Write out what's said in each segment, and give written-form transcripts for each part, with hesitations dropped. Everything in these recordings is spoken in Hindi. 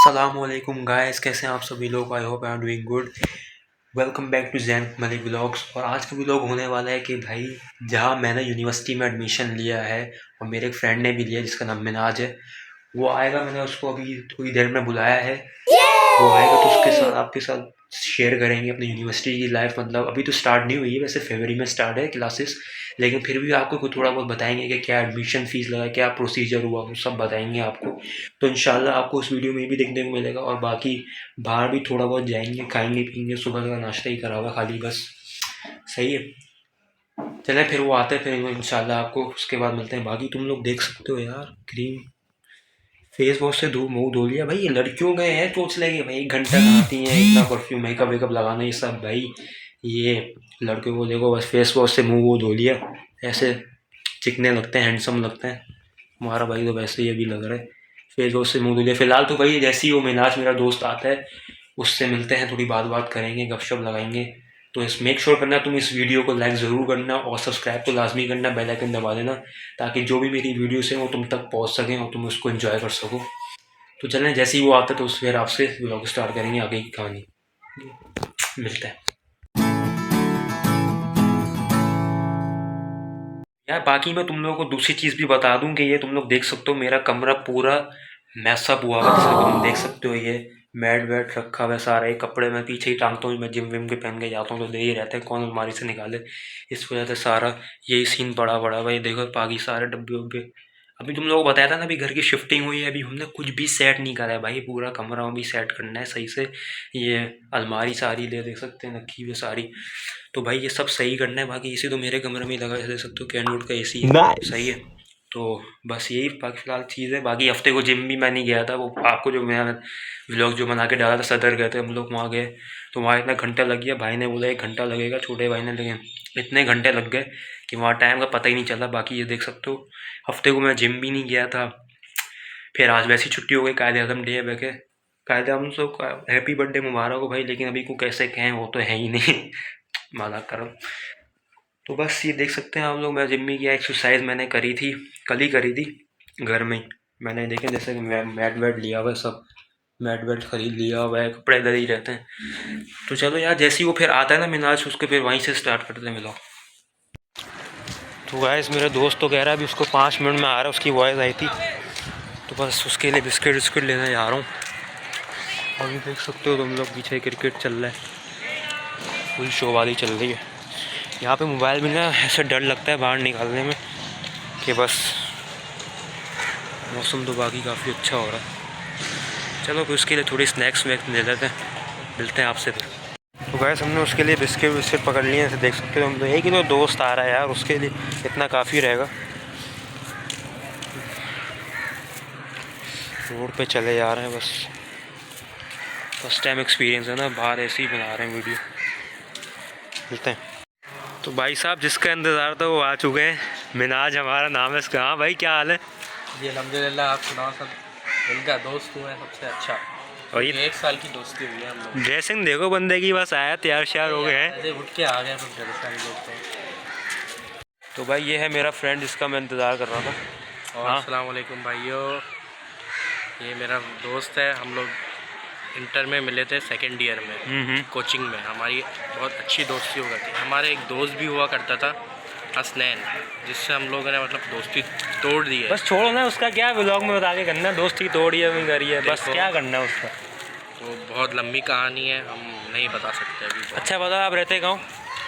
अस्सलामुअलैकुम गाइस, कैसे हैं आप सभी लोग। I hope I am doing good. Welcome back to Zain Malik blogs. और आज का व्लॉग होने वाला है कि भाई जहाँ मैंने यूनिवर्सिटी में एडमिशन लिया है और मेरे एक फ्रेंड ने भी लिया जिसका नाम मिनाज है, वो आएगा। मैंने उसको अभी थोड़ी देर में बुलाया है। वो आएगा तो उसके साथ आपके साथ शेयर करेंगे अपनी यूनिवर्सिटी की लाइफ। मतलब अभी तो स्टार्ट नहीं हुई है, वैसे फरवरी में स्टार्ट है क्लासेस, लेकिन फिर भी आपको कुछ थोड़ा बहुत बताएंगे कि क्या एडमिशन फ़ीस लगा, क्या प्रोसीजर हुआ, वो सब बताएंगे आपको। तो इंशाल्लाह आपको उस वीडियो में भी देखने को मिलेगा। और बाकी बाहर भी थोड़ा बहुत जाएंगे, खाएंगे पीएंगे। सुबह का नाश्ता ही करा हुआ खाली बस। सही है, चलें फिर वो आते हैं, फिर इंशाल्लाह आपको उसके बाद मिलते हैं। बाकी तुम लोग देख सकते हो यार, क्रीम फेस वॉश से मुंह धो लिया। भाई ये लड़कियों गए हैं चोच लेंगे भाई, 1 घंटा नहाती हैं, इतना परफ्यूम मेकअप वेकअप लगाना ये सब भाई। ये लड़कियों को देखो बस फेस वॉश से मुंह वो धो लिया, ऐसे चिकने लगते हैं, हैंडसम लगते हैं। हमारा भाई तो वैसे ही अभी लग रहा है, फेस वॉश से मुंह धो लिया। फिलहाल तो भाई जैसे ही वो मिनाज मेरा दोस्त आता है उससे मिलते हैं, थोड़ी बात करेंगे, गपशप लगाएंगे। तो इस मेक श्योर करना तुम इस वीडियो को लाइक ज़रूर करना और सब्सक्राइब तो लाजमी करना, बेल आइकन दबा देना, ताकि जो भी मेरी वीडियोस हैं वो तुम तक पहुंच सकें और तुम उसको एंजॉय कर सको। तो चलें, जैसे ही वो आता है तो उस फिर आपसे व्लॉग स्टार्ट करेंगे, आगे की कहानी मिलता है यार। बाकी मैं तुम लोगों को दूसरी चीज़ भी बता दूं कि ये तुम लोग देख सकते हो मेरा कमरा पूरा मैसअप हुआ हुआ, जैसे तुम देख सकते हो। ये मैट वैट रखा हुआ है सारा, ये कपड़े मैं पीछे ही टांगता हूँ, मैं जिम विम के पहन के जाता हूँ तो दे ही रहते हैं, कौन अलमारी से निकाले। इस वजह से सारा यही सीन पड़ा पड़ा भाई। देखो बाकी सारे डब्बे उब्बे, अभी तुम लोगों को बताया था ना, अभी घर की शिफ्टिंग हुई है, अभी हमने कुछ भी सेट नहीं करा है भाई, पूरा कमरा भी सेट करना है सही से। ये अलमारी सारी ले देख सकते हैं रखी हुई सारी, तो भाई ये सब सही करना है। बाकी एसी तो मेरे कमरे में ही लगा है, देख सकते हो कैनवुड का एसी है। nice. सही है, तो बस यही बाकी फिलहाल चीज़ है। बाकी हफ्ते को जिम भी मैं नहीं गया था, वो आपको जो मैं व्लॉग जो बना के डाला था, सदर गए थे हम लोग, वहाँ गए तो वहाँ इतना घंटा लग गया। भाई ने बोला 1 घंटा लगेगा, छोटे भाई ने, लेकिन इतने घंटे लग गए कि वहाँ टाइम का पता ही नहीं चला। बाकी ये देख सकते हो हफ्ते को मैं जिम भी नहीं गया था। फिर आज वैसी छुट्टी हो गई, कायदे आज़म डे है के, कायदे आज़म सबको हैप्पी बर्थडे मुबारक हो भाई, लेकिन अभी को कैसे कहें, वो तो है ही नहीं माला करम। तो बस ये देख सकते हैं आप लोग, मैं जिम में किया, एक्सरसाइज मैंने करी थी, कल ही करी थी घर में ही। मैंने देखे जैसे कि मैट वैट लिया हुआ है, सब मैट वैट खरीद लिया हुआ है, कपड़े इधर ही रहते हैं। तो चलो यार, जैसे ही वो फिर आता है ना मिनाज, उसके फिर वहीं से स्टार्ट करते हैं मिलो। तो गाइस मेरे दोस्त तो कह रहा है अभी उसको 5 मिनट में आ रहा है, उसकी वॉइस आई थी, तो बस उसके लिए बिस्किट विस्किट लेने जा रहा हूँ। अभी देख सकते हो तुम लोग पीछे क्रिकेट चल रहा है, फुल शो वाली चल रही है। यहाँ पे मोबाइल में ना ऐसे डर लगता है बाहर निकालने में कि बस। मौसम तो बाकी काफ़ी अच्छा हो रहा है। चलो फिर उसके लिए थोड़ी स्नैक्स वैक्स ले लेते हैं, मिलते हैं आपसे फिर। तो गैस हमने उसके लिए बिस्किट विस्किट पकड़ लिए हैं, देख सकते हो। हम तो एक ही तो दोस्त आ रहा है यार, उसके लिए इतना काफ़ी रहेगा। रोड पे चले जा रहे हैं बस, फर्स्ट टाइम एक्सपीरियंस है ना, बाहर ऐसे ही बना रहे हैं वीडियो, मिलते हैं। तो भाई साहब जिसका इंतज़ार था वो आ चुके हैं, मिनाज हमारा नाम है इसका। हाँ भाई क्या हाल है? जी अल्हम्दुलिल्लाह, आप सुनाओ। सब इनका दोस्त हुआ है सबसे अच्छा, और ये 1 साल की दोस्ती हुई है हम लोग। ड्रेसिंग देखो बंदे की, बस आया तैयार श्यार हो गए हैं, ऐसे उठ के आ गए फिर तो भाई ये है मेरा फ्रेंड जिसका मैं इंतज़ार कर रहा था। और अस्सलाम वालेकुम भाइयों, ये मेरा दोस्त है। हम लोग इंटर में मिले थे, सेकेंड ईयर में कोचिंग में। हमारी बहुत अच्छी दोस्ती हो गई थी। हमारे एक दोस्त भी हुआ करता था हसनैन, जिससे हम लोगों ने मतलब दोस्ती तोड़ दी है। बस छोड़ो ना, उसका क्या व्लॉग में बता के करना, दोस्ती तोड़ी है करी है, बस क्या करना है उसका। वो बहुत लंबी कहानी है, हम नहीं बता सकते अभी। अच्छा बता, आप रहते कहाँ?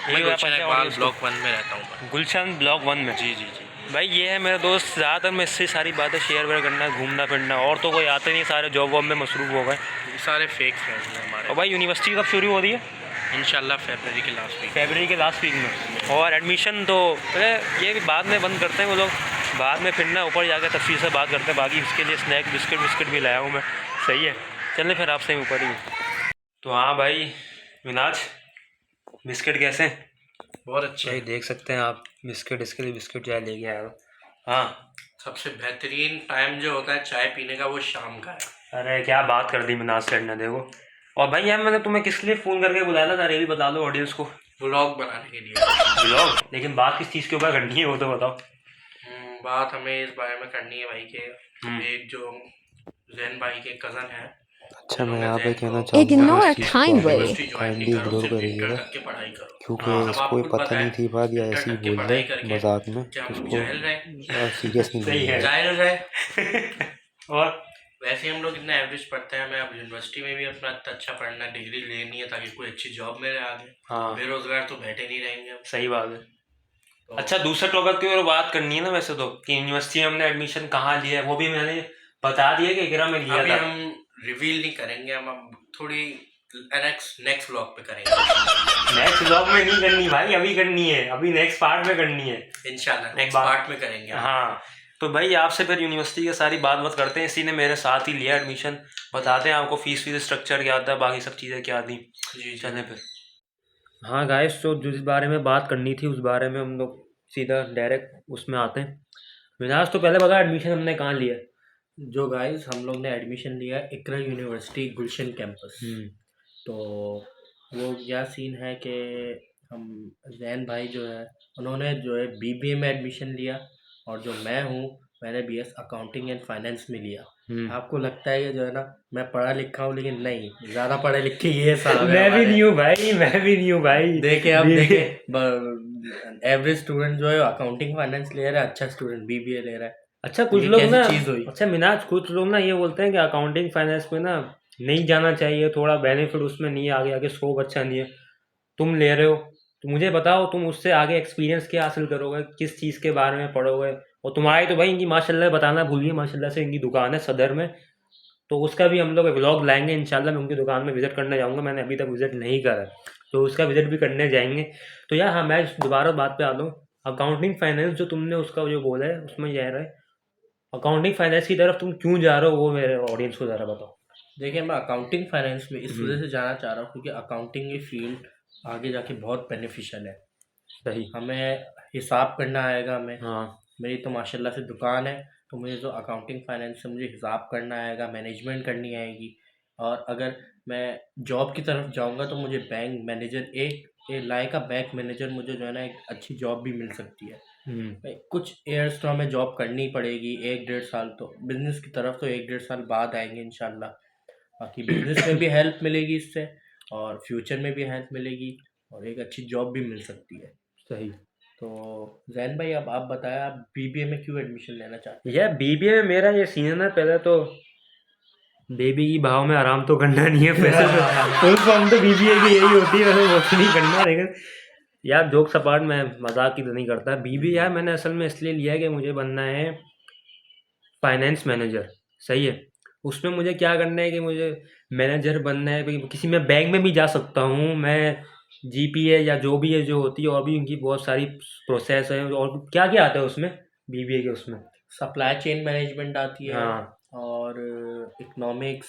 मैं गुलशन इकबाल ब्लॉक 1 में रहता हूँ। गुलशन ब्लॉक 1 में? जी जी जी भाई ये है मेरा दोस्त, ज़्यादातर मैं इससे सारी बातें शेयर वेयर करना, घूमना फिरना, और तो कोई आते नहीं, सारे जॉब वॉब में मसरूफ़ हो गए, सारे फेक फ्रेंड्स हैं हमारे। और भाई यूनिवर्सिटी कब शुरू हो रही है? इंशाल्लाह फरवरी के लास्ट वीक। फरवरी के लास्ट वीक में। और एडमिशन तो अरे ये भी बाद में बंद करते हैं वो लोग, बाद में फिर ना ऊपर जाकर तफसील से बात करते हैं। बाकी उसके लिए स्नैक बिस्किट विस्किट भी लाया हूँ मैं। सही है, चलें फिर आपसे ही ऊपर ही। तो हाँ भाई मिनाज, बिस्किट कैसे हैं? बहुत अच्छे भाई देख सकते हैं आप, बिस्किट, इसके लिए बिस्किट चाय लेके आया हो। हाँ, सबसे बेहतरीन टाइम जो होता है चाय पीने का वो शाम का है। अरे क्या बात कर दी मिनाज सेठ ने, देखो। और भाई यार मैंने तुम्हें किस लिए फ़ोन करके बुलाया था, ये भी बता दो ऑडियंस को। व्लॉग बनाने के लिए। ब्लॉग? लेकिन बात किस चीज़ के ऊपर करनी है वो तो बताओ। बात हमें इस बारे में करनी है भाई के, एक जो जैन भाई के कज़न है, अच्छा, मैं इन्होंने यहाँ पे जैन कहना को चाहूँगा कि Ignore इस चीज़ को आप kindly. यूनिवर्सिटी ज्वाइन नहीं काइंडली करो, इग्नोर सिर्फ इंटर करिएगा, करके पढ़ाई करो। क्योंकि अब इसको आपको ये खुद पता पता नहीं है थी बात, या इंटर ऐसे ही करके बोल दे पढ़ाई करके मजाक में, क्या तो हम लोग इसको जाहिल रहे, सीरियस नहीं सही लेना है, है। जाहिल रहे। और वैसे हम लोग इतना एवरेज पढ़ते हैं, हमें अब यूनिवर्सिटी में भी अपना इतना अच्छा पढ़ना है, डिग्री लेनी है ताकि कोई अच्छी जॉब मिले आगे। हाँ, बेरोजगार तो बैठे नहीं रहेंगे हम। सही बात है। तो अच्छा, दूसरे टॉपिक की और बात करनी है ना वैसे तो, कि यूनिवर्सिटी में हमने एडमिशन कहाँ लिया है, वो भी मैंने बता दिया कि इकरा में लिया अभी था। हम रिवील नहीं करेंगे, हम अब थोड़ी नेक्स्ट व्लॉग पे करेंगे। नेक्स्ट व्लॉग में नहीं करनी भाई, अभी करनी है, अभी नेक्स्ट पार्ट में करनी है इंशाल्लाह नेक्स्ट बात- पार्ट में करेंगे। हाँ, तो भाई आपसे फिर यूनिवर्सिटी की सारी बात करते हैं। इसी ने मेरे साथ ही लिया एडमिशन, बताते हैं आपको फीस स्ट्रक्चर क्या था, बाकी सब चीज़ें क्या थी। जी चलें फिर। हाँ गाइस, तो जिस बारे में बात करनी थी उस बारे में हम लोग सीधा डायरेक्ट उसमें आते हैं। विनाश, तो पहले बता एडमिशन हमने कहाँ लिया। जो गाइस हम लोग ने एडमिशन लिया इकरा यूनिवर्सिटी गुलशन कैंपस। तो वो क्या सीन है कि हम जैन भाई जो है उन्होंने जो है बीबीए में एडमिशन लिया, और जो मैं हूँ मैंने बीएस अकाउंटिंग एंड फाइनेंस में लिया। आपको लगता है कि जो है ना मैं पढ़ा लिखा हूँ, लेकिन नहीं, ज़्यादा पढ़े लिखे ये साहब है मैं भी हमारे। नहीं हूँ भाई, मैं भी नहीं हूँ भाई। देखे आप देखे, एवरेज स्टूडेंट जो है अकाउंटिंग फाइनेंस ले रहा है, अच्छा स्टूडेंट बीबीए ले रहा है। अच्छा, कुछ ये लोग कैसी ना, चीज़ हुई? अच्छा मिनाज, कुछ लोग ना ये बोलते हैं कि अकाउंटिंग फाइनेंस में ना नहीं जाना चाहिए, थोड़ा बेनिफिट उसमें नहीं है, आगे आगे स्कोप अच्छा नहीं है। तुम ले रहे हो तो मुझे बताओ, तुम उससे आगे एक्सपीरियंस क्या हासिल करोगे, किस चीज़ के बारे में पढ़ोगे। और तुम्हारी तो भाई इनकी माशाल्लाह बताना भूलिए, माशाल्लाह से इनकी दुकान है सदर में, तो उसका भी हम लोग व्लॉग लाएंगे इंशाल्लाह। मैं उनकी दुकान में विज़िट करने जाऊँगा, मैंने अभी तक विज़िट नहीं करा है, तो उसका विज़िट भी करने जाएंगे। तो यार हाँ, मैं दोबारा बात पे आ दूँ, अकाउंटिंग फाइनेंस जो तुमने उसका जो बोला है उसमें यह रहा है, अकाउंटिंग फाइनेंस की तरफ तुम क्यों जा रहे हो, वो मेरे ऑडियंस को ज़रा बताओ। देखिए, मैं अकाउंटिंग फाइनेंस में इस वजह से जाना चाह रहा हूँ क्योंकि अकाउंटिंग की फील्ड आगे जाके बहुत बेनिफिशियल है। सही। हमें हिसाब करना आएगा, हमें हाँ, मेरी तो माशाल्लाह से दुकान है, तो मुझे जो अकाउंटिंग फाइनेंस से मुझे हिसाब करना आएगा, मैनेजमेंट करनी आएगी। और अगर मैं जॉब की तरफ जाऊंगा तो मुझे बैंक मैनेजर, एक लायक का बैंक मैनेजर मुझे जो है ना एक अच्छी जॉब भी मिल सकती है। कुछ ईयर्स तो हमें जॉब करनी पड़ेगी, 1-1.5 साल तो बिजनेस की तरफ तो 1-1.5 साल बाद आएंगे इंशाल्लाह। बाकी बिजनेस में भी हेल्प मिलेगी इससे, और फ्यूचर में भी हेल्प मिलेगी, और एक अच्छी जॉब भी मिल सकती है। सही। तो जैन भाई, अब आप बताएं, आप बीबीए में क्यों एडमिशन लेना चाहते हैं? यार बीबीए में मेरा ये सीन है, पहले तो बेबी की भाव में आराम तो करना नहीं है, वैसे तो फुल फॉर्म तो बीबीए की यही होती है, वैसे वो तो नहीं करना, लेकिन यार जोक सपाट, मैं मजाक की तो नहीं करता। बीबी यार मैंने असल में इसलिए लिया है कि मुझे बनना है फाइनेंस मैनेजर, सही है। उसमें मुझे क्या करना है कि मुझे मैनेजर बनना है, किसी में बैंक में भी जा सकता हूँ मैं, जीपीए या जो भी है जो होती है, और भी उनकी बहुत सारी प्रोसेस है। और क्या क्या आता है उसमें, बीबीए के उसमें? सप्लाई चेन मैनेजमेंट आती है, हाँ, और इकोनॉमिक्स,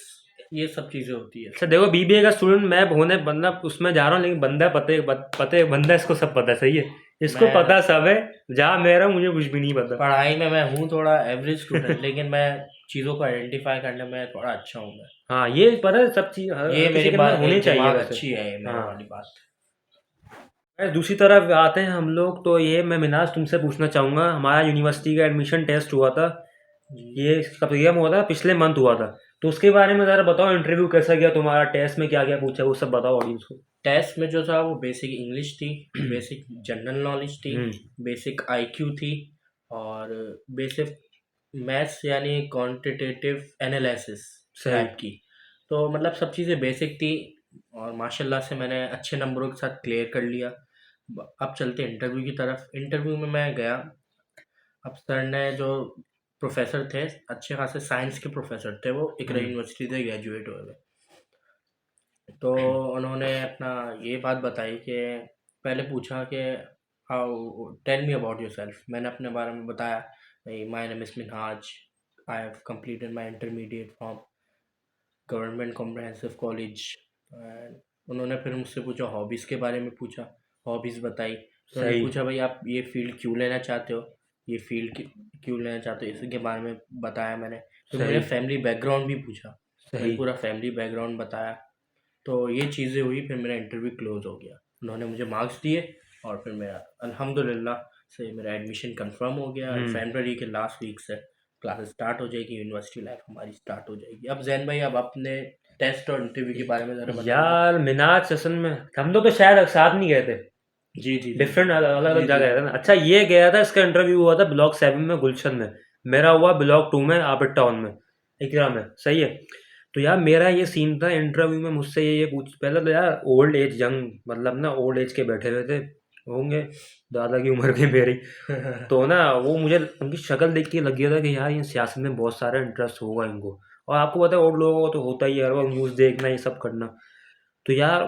ये सब चीज़ें होती है। अच्छा देखो, बीबीए का स्टूडेंट मैं होने बंदा उसमें जा रहा हूँ, लेकिन बंदा पते बंदा इसको सब पता है, सही है, इसको मैं पता सब है। जहाँ मैं रहा हूँ मुझे कुछ भी नहीं पता। पढ़ाई में मैं हूँ थोड़ा एवरेज स्टूडेंट, लेकिन मैं चीज़ों को आइडेंटिफाई करने में थोड़ा अच्छा हूँ मैं। हाँ, ये पता है सब चीज़, ये किसी मेरी के अंदर बात, होनी एक चाहिए दिमाग वैसे। अच्छी है ये मेरे हाँ। वाली बात। दूसरी तरफ आते हैं हम लोग, तो ये मैं मिनाज तुमसे पूछना चाहूँगा, हमारा यूनिवर्सिटी का एडमिशन टेस्ट हुआ था, ये कब ईयर में हुआ था, पिछले मंथ हुआ था, तो उसके बारे में ज़रा बताओ, इंटरव्यू कैसा गया तुम्हारा, टेस्ट में क्या क्या पूछा, वो सब बताओ ऑडियंस को। टेस्ट में जो था वो बेसिक इंग्लिश थी, बेसिक जनरल नॉलेज थी, बेसिक आईक्यू थी, और बेसिक मैथ्स यानी क्वांटिटेटिव एनालिसिस टाइप की। तो मतलब सब चीज़ें बेसिक थी, और माशाल्लाह से मैंने अच्छे नंबरों के साथ क्लियर कर लिया। अब चलते इंटरव्यू की तरफ। इंटरव्यू में मैं गया, अब सर ने जो प्रोफेसर थे, अच्छे खासे साइंस के प्रोफेसर थे, वो इकरा यूनिवर्सिटी से ग्रेजुएट हुए थे। तो उन्होंने अपना ये बात बताई कि पहले पूछा कि how tell me about yourself. मैंने अपने बारे में बताया, भाई my name is Minhaj, I have completed my intermediate from government comprehensive college. उन्होंने फिर मुझसे पूछा, हॉबीज़ के बारे में पूछा, हॉबीज़ बताई। तो उन्होंने सही। पूछा, भाई आप ये फील्ड क्यों लेना चाहते हो, ये फील्ड क्यों लेना चाहते हो, इसके बारे में बताया मैंने। फिर सही। मेरे फैमिली बैकग्राउंड भी पूछा, मैंने सही। पूरा फैमिली बैकग्राउंड बताया। तो ये चीज़ें हुई, फिर मेरा इंटरव्यू क्लोज हो गया, उन्होंने मुझे मार्क्स दिए, और फिर मेरा अल्हम्दुलिल्लाह से मेरा एडमिशन कंफर्म हो गया। फरवरी के लास्ट वीक से क्लासेस स्टार्ट हो जाएगी, यूनिवर्सिटी लाइफ हमारी स्टार्ट हो जाएगी। अब जैन भाई, अब आपने टेस्ट और इंटरव्यू के बारे में ज़रा बताइए। यार मिनाज सेशन में हम तो शायद साथ नहीं गए थे, जी जी डिफरेंट अलग अलग जी जगह जी। गए थे ना। अच्छा ये गया था, इसका इंटरव्यू हुआ था ब्लॉक 7 में गुलशन में, मेरा हुआ ब्लॉक 2 में आबिद टाउन में, इकरा में। सही है। तो यार मेरा ये सीन था इंटरव्यू में, मुझसे ये पूछ, पहले तो यार ओल्ड एज यंग, मतलब ना ओल्ड एज के बैठे हुए थे होंगे, दादा की उम्र के मेरी। तो ना वो मुझे उनकी शक्ल देख के लग गया था कि यार ये सियासत में बहुत सारा इंटरेस्ट होगा इनको। और आपको पता है और लोगों को तो होता ही है, हर वक्त न्यूज़ देखना ये सब करना। तो यार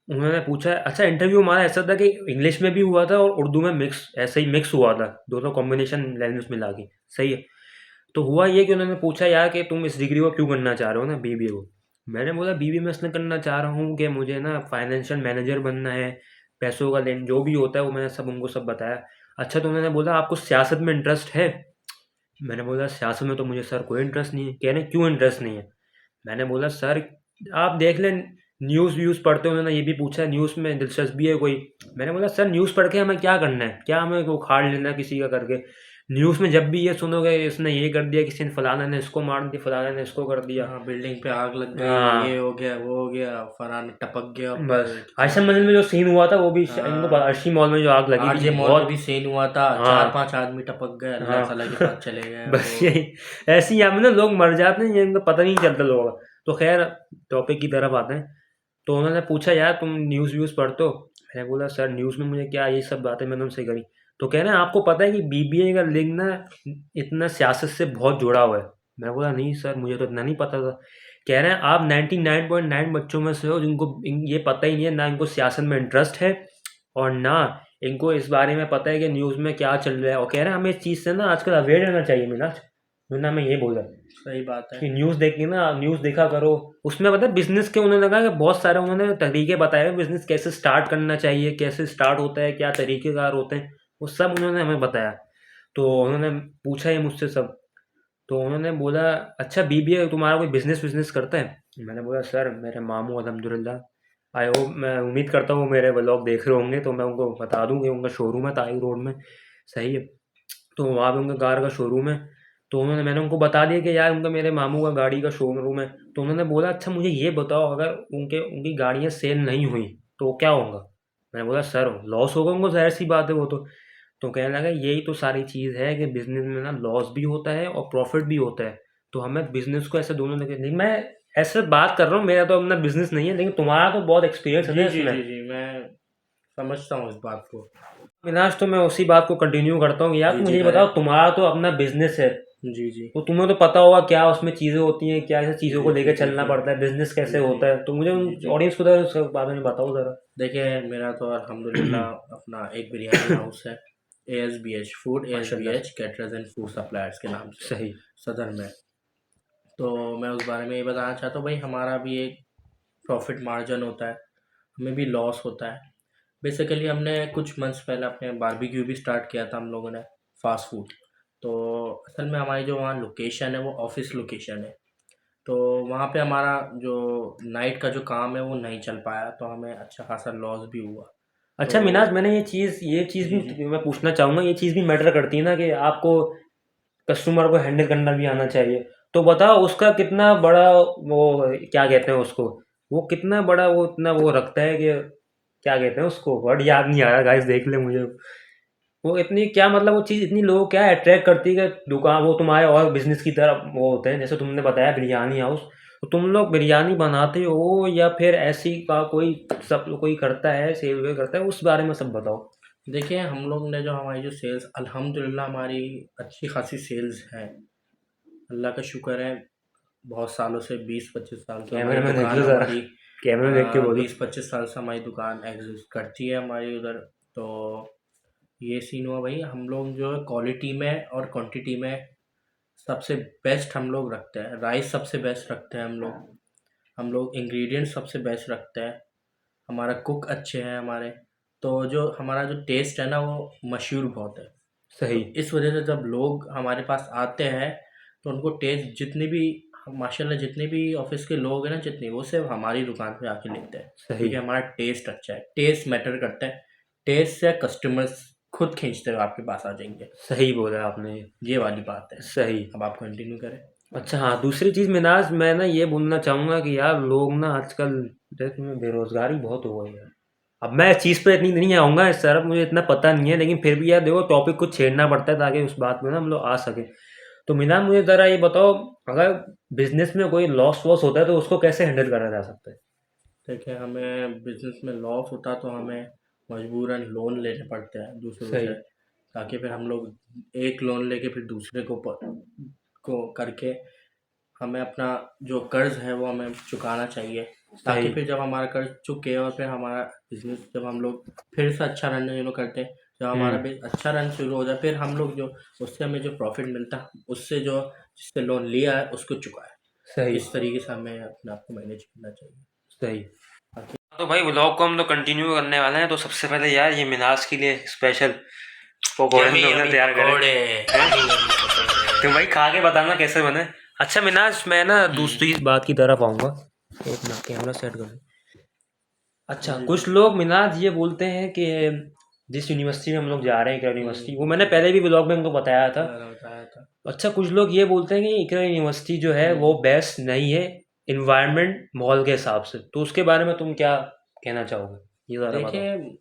उन्होंने पूछा, अच्छा इंटरव्यू हमारा ऐसा था कि इंग्लिश में भी हुआ था और उर्दू में मिक्स, ऐसे ही मिक्स हुआ था, दोनों कॉम्बिनेशन लैंग्वेज मिला के। सही है। तो हुआ ये कि उन्होंने पूछा यार कि तुम इस डिग्री को क्यों करना चाह रहे हो ना, बीबीए को। मैंने बोला बीबीए में इसलिए करना चाह रहा हूँ कि मुझे ना फाइनेंशियल मैनेजर बनना है, पैसों का लेन जो भी होता है वो मैंने सब उनको सब बताया। अच्छा तो उन्होंने बोला आपको सियासत में इंटरेस्ट है। मैंने बोला सियासत में तो मुझे सर कोई इंटरेस्ट नहीं है। कह रहे क्यों इंटरेस्ट नहीं है। मैंने बोला सर आप देख लें, न्यूज़ व्यूज़ पढ़ते हो, उन्होंने ये भी पूछा न्यूज़ में दिलचस्पी है कोई। मैंने बोला सर न्यूज़ पढ़ के हमें क्या करना है, क्या हमें वो उखाड़ लेना है किसी का करके। न्यूज़ में जब भी ये सुनोगे इसने ये कर दिया, किसी ने फलाना ने इसको मार दिया, फलाना ने इसको कर दिया, हाँ, बिल्डिंग पे आग लग गई, हाँ ये हो गया, वो हो गया, फलाना टपक गया ऊपर, बस। कितना। आयशा मंजिल में जो सीन हुआ था वो भी इनको हाँ, अर्शी मॉल में जो आग लगी आरजे थी मॉल में बहुत। भी सीन हुआ था, हाँ 4-5 आदमी टपक गए, अल्लाह हाँ ताला के पास चले गए बस वो। यही, ऐसे ही यहाँ में ना लोग मर जाते हैं, ये इनको पता नहीं चलता लोगों का। तो खैर टॉपिक की तरफ आते हैं। तो उन्होंने पूछा यार तुम न्यूज़ व्यूज़ पढ़ते हो। मैंने बोला सर न्यूज़ में मुझे क्या, ये सब बातें मैंने उनसे करी। तो कह रहे हैं आपको पता है कि बीबीए का लिंक ना इतना सियासत से बहुत जुड़ा हुआ है। मैं बोला नहीं सर मुझे तो इतना नहीं पता था। कह रहे हैं आप 99.9 बच्चों में से हो जिनको ये पता ही नहीं है, ना इनको सियासत में इंटरेस्ट है और ना इनको इस बारे में पता है कि न्यूज़ में क्या चल रहा है। और कह रहे हैं हमें इस चीज़ से ना आजकल अवेयर रहना चाहिए मिनाज। वरना मैं ये बोला सही बात है। कि न्यूज़ देखी ना, न्यूज़ देखा करो। उसमें पता है बिजनेस के उन्होंने कहा कि बहुत सारे उन्होंने तरीके बताए बिजनेस कैसे स्टार्ट करना चाहिए, कैसे स्टार्ट होता है, क्या तरीकेकार होते हैं, वो सब उन्होंने हमें बताया। तो उन्होंने पूछा ही मुझसे सब। तो उन्होंने बोला अच्छा बीबीए तुम्हारा कोई बिजनेस बिजनेस करता है। मैंने बोला सर मेरे मामू अल्हम्दुलिल्लाह, आई होप, मैं उम्मीद करता हूँ वो मेरे व्लॉग देख रहे होंगे तो मैं उनको बता दूँ कि उनका शोरूम है ताई रोड में। सही है। तो वहाँ पे उनका कार का शोरूम है। तो मैंने उनको बता दिया कि यार उनका मेरे मामू का गाड़ी का शोरूम है। तो उन्होंने बोला अच्छा मुझे ये बताओ अगर उनकी गाड़ियाँ सेल नहीं हुई तो क्या होगा। मैंने बोला सर लॉस होगा उनको, जाहिर सी बात है वो तो कहने लगा यही तो सारी चीज़ है कि बिजनेस में ना लॉस भी होता है और प्रॉफिट भी होता है। तो हमें बिजनेस को ऐसे दोनों लगे नहीं, मैं ऐसे बात कर रहा हूँ, मेरा तो अपना बिजनेस नहीं है लेकिन तुम्हारा तो बहुत एक्सपीरियंस है जी ना जी इसमें। जी जी, मैं समझता हूँ इस बात को। विनाश तो मैं उसी बात को कंटिन्यू करता हूँ यार, जी तुम जी मुझे ये करें। बताओ तुम्हारा तो अपना बिजनेस है, जी जी तो तुम्हें तो पता होगा क्या उसमें चीज़ें होती हैं, क्या ऐसे चीज़ों जी को जी लेकर जी चलना जी पड़ता है, बिजनेस कैसे जी जी होता है। तो मुझे जी जी। ऑडियंस को तो उसके बारे में बताओ ज़रा। देखिए मेरा तो अल्हम्दुलिल्लाह अपना एक बिरयानी हाउस है, ASBH फूड, माशाल्लाह। ASBH caterers and food suppliers के नाम से, सही। सदर में। तो मैं उस बारे में ये बताना चाहता हूँ भाई, हमारा भी एक प्रॉफिट मार्जिन होता है, हमें भी लॉस होता है। बेसिकली हमने कुछ मंथ्स पहले अपने बारबेक्यू भी स्टार्ट किया था हम लोगों ने, फास्ट फूड। तो असल में हमारी जो वहाँ लोकेशन है वो ऑफिस लोकेशन है। तो वहाँ पे हमारा जो नाइट का जो काम है वो नहीं चल पाया, तो हमें अच्छा खासा लॉस भी हुआ। अच्छा मिनाज तो मैंने ये चीज़ जी जी भी मैं पूछना चाहूँगा, ये चीज़ भी मैटर करती है ना कि आपको कस्टमर को हैंडल करना भी आना चाहिए। तो बताओ उसका कितना बड़ा वो, क्या कहते हैं उसको, वो कितना बड़ा वो इतना वो रखता है कि क्या कहते हैं उसको, वर्ड याद नहीं आ रहा गाइस देख ले मुझे। वो इतनी क्या मतलब वो चीज़ इतनी लोग क्या अट्रैक्ट करती है कि दुकान वो तुम्हारे और बिजनेस की तरफ वो होते हैं, जैसे तुमने बताया बिरयानी हाउस। तो तुम लोग बिरयानी बनाते हो या फिर ऐसी का कोई सब कोई करता है सेल वेल करता है, उस बारे में सब बताओ। देखिए हम लोग ने जो हमारी जो सेल्स अल्हम्दुलिल्लाह हमारी अच्छी खासी सेल्स है, अल्लाह का शुक्र है। बहुत सालों से 20-25 साल से कैमरे हमारी में देख दुकान लो जरा, हमारी कैमरे में देख के बोलो। 20-25 साल से हमारी दुकान एग्जिस्ट करती है हमारी उधर। तो ये सीन हुआ भाई, हम लोग जो है क्वालिटी में और क्वांटिटी में सबसे बेस्ट हम लोग रखते हैं। राइस सबसे बेस्ट रखते हैं हम लोग इंग्रेडिएंट्स सबसे बेस्ट रखते हैं, हमारा कुक अच्छे हैं हमारे। तो जो हमारा जो टेस्ट है ना वो मशहूर बहुत है। सही। तो इस वजह से जब लोग हमारे पास आते हैं तो उनको टेस्ट जितनी भी, माशाल्लाह जितने भी ऑफिस के लोग हैं ना, जितने वो सिर्फ हमारी दुकान पे आके लेते हैं, सही। क्योंकि हमारा टेस्ट अच्छा है। टेस्ट मैटर करता है, टेस्ट से कस्टमर्स खुद खींचते हुए आपके पास आ जाएंगे। सही बोला आपने। ये वाली बात है। सही। अब आप कंटिन्यू करें। अच्छा हाँ, दूसरी चीज़ मिनाज मैं ना ये बोलना चाहूँगा कि यार लोग ना आजकल देश में बेरोजगारी बहुत हो गई है। अब मैं इस चीज़ पे इतनी नहीं आऊँगा इस तरफ, मुझे इतना पता नहीं है, लेकिन फिर भी यार देखो टॉपिक को छेड़ना पड़ता है ताकि उस बात में ना हम लोग आ सके। तो मिनाज मुझे ज़रा ये बताओ, अगर बिजनेस में कोई लॉस वॉस होता है तो उसको कैसे हैंडल करा जा सकता है? देखिए, हमें बिजनेस में लॉस होता तो हमें मजबूरन लोन लेने पड़ते हैं दूसरों सही। से, ताकि फिर हम लोग एक लोन लेके फिर दूसरे को करके हमें अपना जो कर्ज है वो हमें चुकाना चाहिए, ताकि सही। फिर जब हमारा कर्ज चुके और फिर हमारा बिजनेस जब हम लोग फिर से अच्छा रन करते हैं, जब हमारा अच्छा रन शुरू हो जाए, फिर हम लोग जो उससे हमें जो प्रॉफिट मिलता है उससे जो जिससे लोन लिया है उसको चुकाए। तो सही। इस तरीके से हमें अपने आप को मैनेज करना चाहिए। सही। तो भाई व्लॉग को हम लोग कंटिन्यू करने वाले हैं, तो सबसे पहले यार ये मिनाज के लिए स्पेशल पकौड़े हम लोग ने तैयार करे। तो भाई खा के बताना कैसे बने। अच्छा मिनाज, मैं ना दूसरी बात की तरफ आऊँगा। एक मिनट कैमरा सेट कर। अच्छा, कुछ लोग मिनाज ये बोलते हैं कि जिस यूनिवर्सिटी में हम लोग जा रहे हैं, इकरा यूनिवर्सिटी, वो मैंने पहले भी व्लॉग में उनको बताया था। बताया था। अच्छा, कुछ लोग ये बोलते हैं कि इकरा यूनिवर्सिटी जो है वो बेस्ट नहीं है इन्वायरमेंट माहौल के हिसाब से, तो उसके बारे में तुम क्या कहना चाहोगे? ये ज़रा बताओ। देखिए,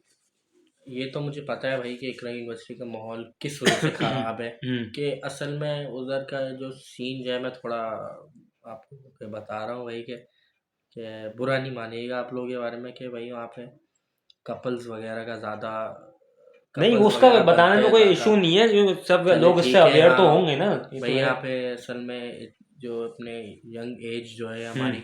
ये तो मुझे पता है भाई कि इकरा यूनिवर्सिटी का माहौल किस वजह से ख़राब है, कि असल में उधर का जो सीन जो है, मैं थोड़ा आपको बता रहा हूँ भाई कि बुरा नहीं मानिएगा आप लोग के बारे में, कि भाई वहाँ पे कपल्स वगैरह का ज़्यादा नहीं, कपल्स उसका वगैरह बताने बनते में हैं कोई ज़्यादा। इशू नहीं है, जो सब चलिए लोग इससे ठीक है, अवेयर तो हाँ होंगे ना, ये भाई, तो है। यहाँ पे असल में जो अपने यंग एज जो है हमारी,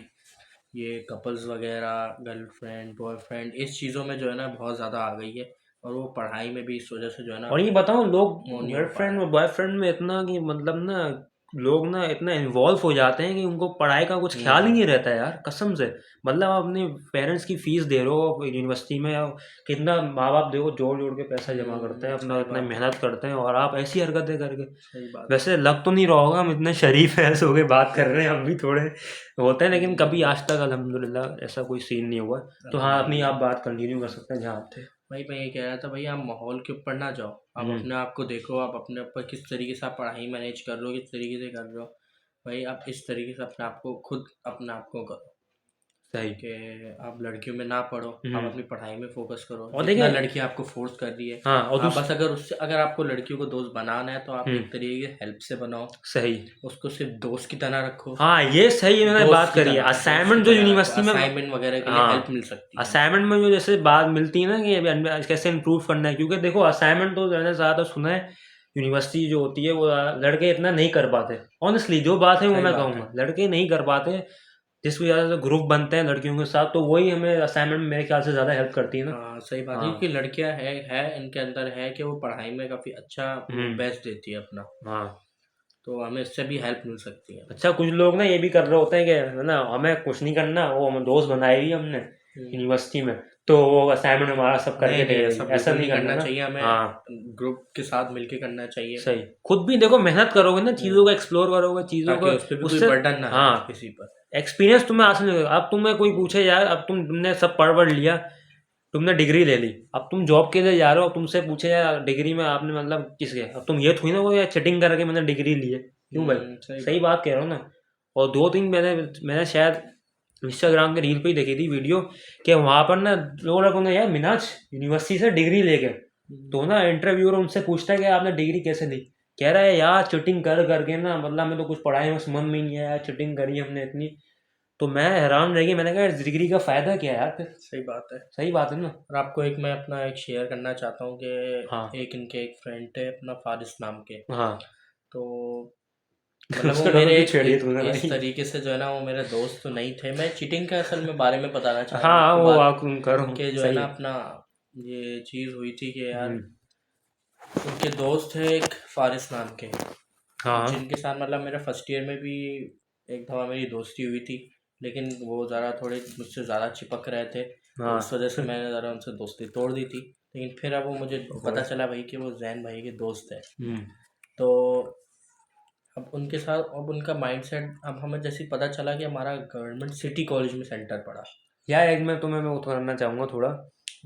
ये कपल्स वगैरह गर्लफ्रेंड बॉयफ्रेंड इस चीज़ों में जो है ना बहुत ज़्यादा आ गई है, और वो पढ़ाई में भी इस वजह से जो है ना और ये बताऊं, लोग वो नहीं हो पा गर्लफ्रेंड रहा और बॉयफ्रेंड में इतना कि मतलब ना, लोग ना इतना इन्वॉल्व हो जाते हैं कि उनको पढ़ाई का कुछ ख्याल ही है। नहीं रहता है यार, कसम से। मतलब आप अपने पेरेंट्स की फीस दे रहे हो यूनिवर्सिटी में, या कितना माँ बाप देखो जोड़ जोड़ के पैसा जमा करते हैं अपना, सही इतना बात है। मेहनत करते हैं, और आप ऐसी हरकतें करके। सही बात है। वैसे लग तो नहीं रहा होगा हम इतने शरीफ हैं, ऐसे होके बात कर रहे हैं, हम भी थोड़े होते हैं, लेकिन कभी आज तक अल्हम्दुलिल्लाह ऐसा कोई सीन नहीं हुआ। तो हाँ, अपनी आप बात कंटिन्यू कर सकते हैं जहाँ आप थे। भाई मैं ये कह रहा था भाई, आप माहौल के ऊपर ना जाओ, आप अपने आप को देखो, आप अपने ऊपर किस तरीके से आप पढ़ाई मैनेज कर रहे हो, किस तरीके से कर रहे हो। भाई आप इस तरीके से अपने आप को खुद अपने आप को करो सही। कि आप लड़कियों में ना पढ़ो, आप अपनी पढ़ाई में फोकस करो, और जितना देखिए, लड़की आपको फोर्स कर रही है। हाँ और आप बस अगर उससे अगर आपको लड़कियों को दोस्त बनाना है तो आप हम्म। एक तरीके से हेल्प से बनाओ, सही। उसको सिर्फ दोस्त की तरह रखो। हाँ, ये सही इन्होंने बात करी है, दोस्त की असाइनमेंट जो तरह रखो, यूनिवर्सिटी में। असाइनमेंट वगैरह के लिए हेल्प हाँ, मिल सकती है हमसे। असाइनमेंट में जो जैसे बात मिलती है ना कि अभी कैसे इम्प्रूव करना है, क्योंकि देखो असाइनमेंट तो मैंने ज़्यादा सुना है यूनिवर्सिटी जो होती है वो लड़के इतना नहीं कर पाते। ऑनेस्टली जो बात है वो सही मैं बात है। कहूँगा, लड़के नहीं कर पाते। जिस वजह से ग्रुप बनते हैं लड़कियों के साथ, तो वही हमें असाइनमेंट मेरे ख्याल से ज़्यादा हेल्प करती है ना। हाँ सही बात है, हाँ। क्योंकि लड़कियां है इनके अंदर है कि वो पढ़ाई में काफ़ी अच्छा वो बेस्ट देती है अपना, हाँ। तो हमें इससे भी हेल्प मिल सकती है। अच्छा, कुछ लोग ना ये भी कर रहे होते हैं कि है ना, हमें कुछ नहीं करना, वो हमें दोस्त बनाए हुई हमने यूनिवर्सिटी में, तो वो असाइनमेंट हमारा सब करके नहीं दे नहीं, देगी, ऐसा ऐसा बिल्कुल नहीं नहीं करना करना ना। चाहिए, हाँ। हमें ग्रुप के साथ मिलके करना चाहिए। सही। खुद भी देखो मेहनत करोगे ना, चीज़ों को एक्सप्लोर करोगे, चीज़ों को ताकि उस पर भी कोई उससे। बर्डन ना आए हाँ, किसी पर। एक्सपीरियंस तुम्हें हासिल नहीं होगा। अब तुम्हें कोई पूछे यार, अब तुमने सब पढ़ लिया, तुमने डिग्री ले ली, अब तुम जॉब के लिए जा रहे हो, तुमसे पूछे यार डिग्री में आपने मतलब किस गए, अब तुम ये थोड़ी ना वो यार चिटिंग करके मैंने डिग्री ली है, क्यों भाई? सही सही बात। बात कह रहा हूँ ना। और दो तीन मैंने शायद इंस्टाग्राम के रील पे ही देखी थी वीडियो, कि वहाँ पर ना लोगों ने यार मिनाज यूनिवर्सिटी से डिग्री लेके, तो ना इंटरव्यूअर उनसे पूछता है कि आपने डिग्री कैसे ली, कह रहा है यार चिटिंग कर करके ना, मतलब हमें तो कुछ पढ़ाई में समझ में ही नहीं आया, चिटिंग करी हमने इतनी। तो मैं हैरान रह गई, मैंने कहा इस डिग्री का फायदा क्या है यार फिर? सही बात है। सही बात है ना। और आपको एक मैं अपना एक शेयर करना चाहता हूँ हाँ। कि एक इनके एक फ्रेंड थे अपना फारिस नाम के, हाँ। तो मतलब वो उसका मेरे टॉपिक क्यों छेड़िए तूने इस भाई? तरीके से जो है ना वो मेरे दोस्त तो नहीं थे। मैं चीटिंग के असल में बारे में बताना चाह रहा हूँ हाँ, आपको वो बात, आप करो। कि जो है सही ना है। अपना ये चीज़ हुई थी कि यार हम्म। उनके दोस्त थे एक फारिस नाम के, हाँ। जिनके साथ मतलब मेरा फर्स्ट ईयर में भी एक दफ़ा मेरी दोस्ती हुई थी, लेकिन वो ज़रा थोड़े मुझसे ज़्यादा चिपक रहे थे, तो हाँ। इस वजह से मैंने ज़रा उनसे दोस्ती तोड़ दी थी। लेकिन फिर अब वो मुझे पता चला भाई कि वो जैन भाई के दोस्त है, हम्म। तो अब उनके साथ अब उनका माइंडसेट, अब हमें जैसे ही पता चला कि हमारा गवर्नमेंट सिटी कॉलेज में सेंटर पड़ा। यार एक मैं तुम्हें मैं उतरना चाहूंगा थोड़ा।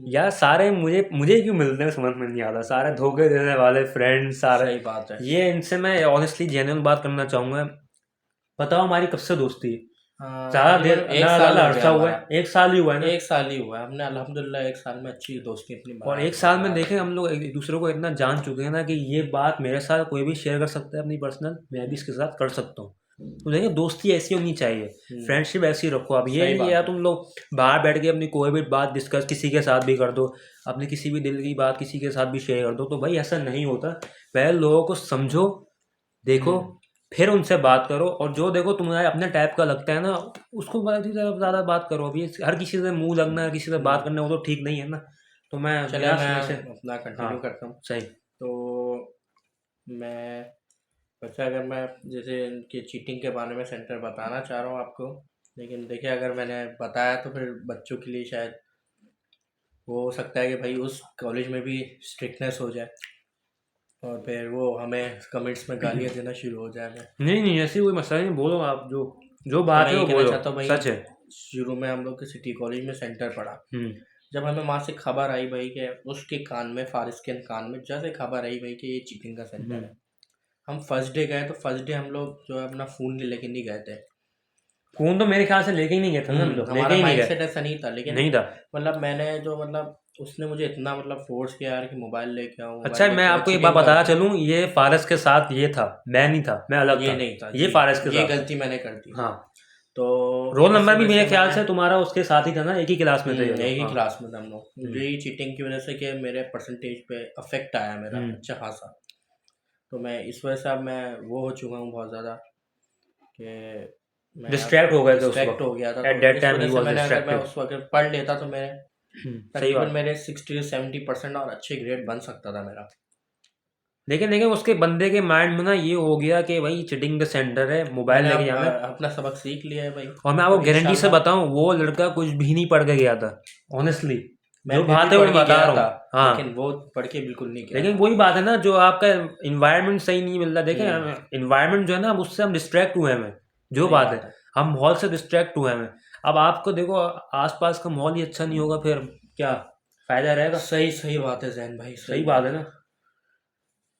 यार सारे मुझे मुझे क्यों मिलते हैं समझ में नहीं आता, सारे धोखे देने वाले फ्रेंड सारे। सही बात है। ये इनसे मैं ऑनेस्टली जेन्युइन बात करना चाहूंगा। बताओ हमारी कब से दोस्ती है? ज़्यादा देर तकरीबन एक ना साल ज़्यादा हो अरसा गया हुआ है, हमारा। 1 साल ही हुआ है ना। एक साल ही हुआ है, हमने अल्हम्दुलिल्लाह एक साल में अच्छी दोस्ती अपनी और बना 1 ली है। साल में देखें हम लोग एक दूसरे को इतना जान चुके हैं ना कि ये बात मेरे साथ कोई भी शेयर कर सकता है अपनी पर्सनल, मैं भी इसके साथ कर सकता हूँ। तो देखिए दोस्ती ऐसी होनी चाहिए, फ्रेंडशिप ऐसी रखो। अब ये सही नहीं बात है यार है। तुम लोग बाहर बैठ के अपनी कोई भी बात डिस्कस किसी के साथ भी कर दो, अपनी किसी भी दिल की बात किसी के साथ भी शेयर कर दो, तो भाई ऐसा नहीं होता। पहले लोगों को समझो, देखो, फिर उनसे बात करो, और जो देखो तुम्हारे अपने टाइप का लगता है ना उसको ज़्यादा बात करो। अभी हर किसी से मुंह लगना, हर किसी से बात करना वो तो ठीक नहीं है ना। तो मैं चले बिना मैं सुने से अपना हाँ कंटिन्यू करता हूँ। सही। तो मैं वैसे अगर मैं जैसे इनके चीटिंग के बारे में सेंटर बताना चाह रहा हूँ आपको, लेकिन देखिए अगर मैंने बताया तो फिर बच्चों के लिए शायद वो हो सकता है कि भाई उस कॉलेज में भी स्ट्रिक्टनेस हो जाए और फिर वो हमें कमेंट्स में गालियाँ देना शुरू हो जाए हमें। नहीं नहीं ऐसी कोई मसला नहीं, बोलो आप जो जो तो बात मैं है ये वो कहना बोलो, चाहता हूँ भाई, सच है। शुरू में हम लोग के सिटी कॉलेज में सेंटर पड़ा। हम्म जब हमें वहाँ से खबर आई भाई कि उसके कान में, फारिस के कान में जैसे खबर आई भाई कि ये चीटिंग का सेंटर हम्म। है, हम फर्स्ट डे गए। तो फर्स्ट डे हम लोग जो है अपना फ़ोन लेके नहीं गए थे। फोन तो मेरे ख्याल से लेके ही नहीं गए थे ना, हम लोग लेके हमारा ही नहीं माइंड गए। सेट ऐसा नहीं था, लेकिन नहीं था। मतलब मैंने जो मतलब उसने मुझे इतना मतलब फोर्स किया यार कि मोबाइल लेके आओ, अच्छा मोबाइल मैं लेके आओ, आपको एक बात चीटिंग बताना करो। चलूँ, ये फारस के साथ ये था, मैं नहीं था, मैं अलग ये था। नहीं था ये जी, फारस के ये साथ था। गलती मैंने कर दी। हाँ। तो रोल इस नंबर भी वजह मेरे से ख्याल मैंने से तुम्हारा उसके साथ ही था ना, एक ही क्लास में थे ये लोग। एक ही हाँ। क्लास में थे हम लोग। हम्म यही चीटिंग की वजह से कि मेरे परसेंटेज पे अफेक्ट आया मेरा हम्म। अच्छा खासा। तो मैं इस वजह से अब मैं वो हो चुका हूँ बहुत ज़्यादा कि मैं अब डिस्ट्रैक्ट हो गए थे उस डिस्ट्रैक्ट हो गया था। वक्त, एट तो दैट इस टाइम वजह ही से वाज मैंने अगर मैं डिस्ट्रैक्टेड। उस वक्त पढ़ लेता तो मेरे सही तकरीबन बात। मेरे 60 से 70% और अच्छे ग्रेड बन सकता था मेरा। लेकिन लेकिन उसके बंदे के माइंड में ना ये हो गया कि भाई चिटिंग का सेंटर है, मोबाइल मैंने लेके अब जाना है। अपना सबक सीख लिया है भाई। और मैं आपको अब गारंटी से इंशाल्लाह बताऊं वो लड़का कुछ भी नहीं पढ़ के गया था, ऑनेस्टली। मैं जो फिर भी बात है वो पढ़ मैं के बता गया रहा था, हूँ। हाँ। लेकिन वो पढ़ के बिल्कुल नहीं गया लेकिन था। वही बात है ना, जो आपका इन्वायरमेंट सही नहीं मिल रहा, देखें हम्म, इन्वायरमेंट जो है ना, अब उससे हम डिस्ट्रैक्ट हुए हैं हमें, जो सही बात है, बात है। हम माहौल से डिस्ट्रैक्ट हुए हैं हमें। अब आपको देखो आसपास का माहौल ही अच्छा नहीं होगा, फिर क्या फायदा रहेगा? सही सही बात है जैन भाई, सही सही बात है बात है। ना।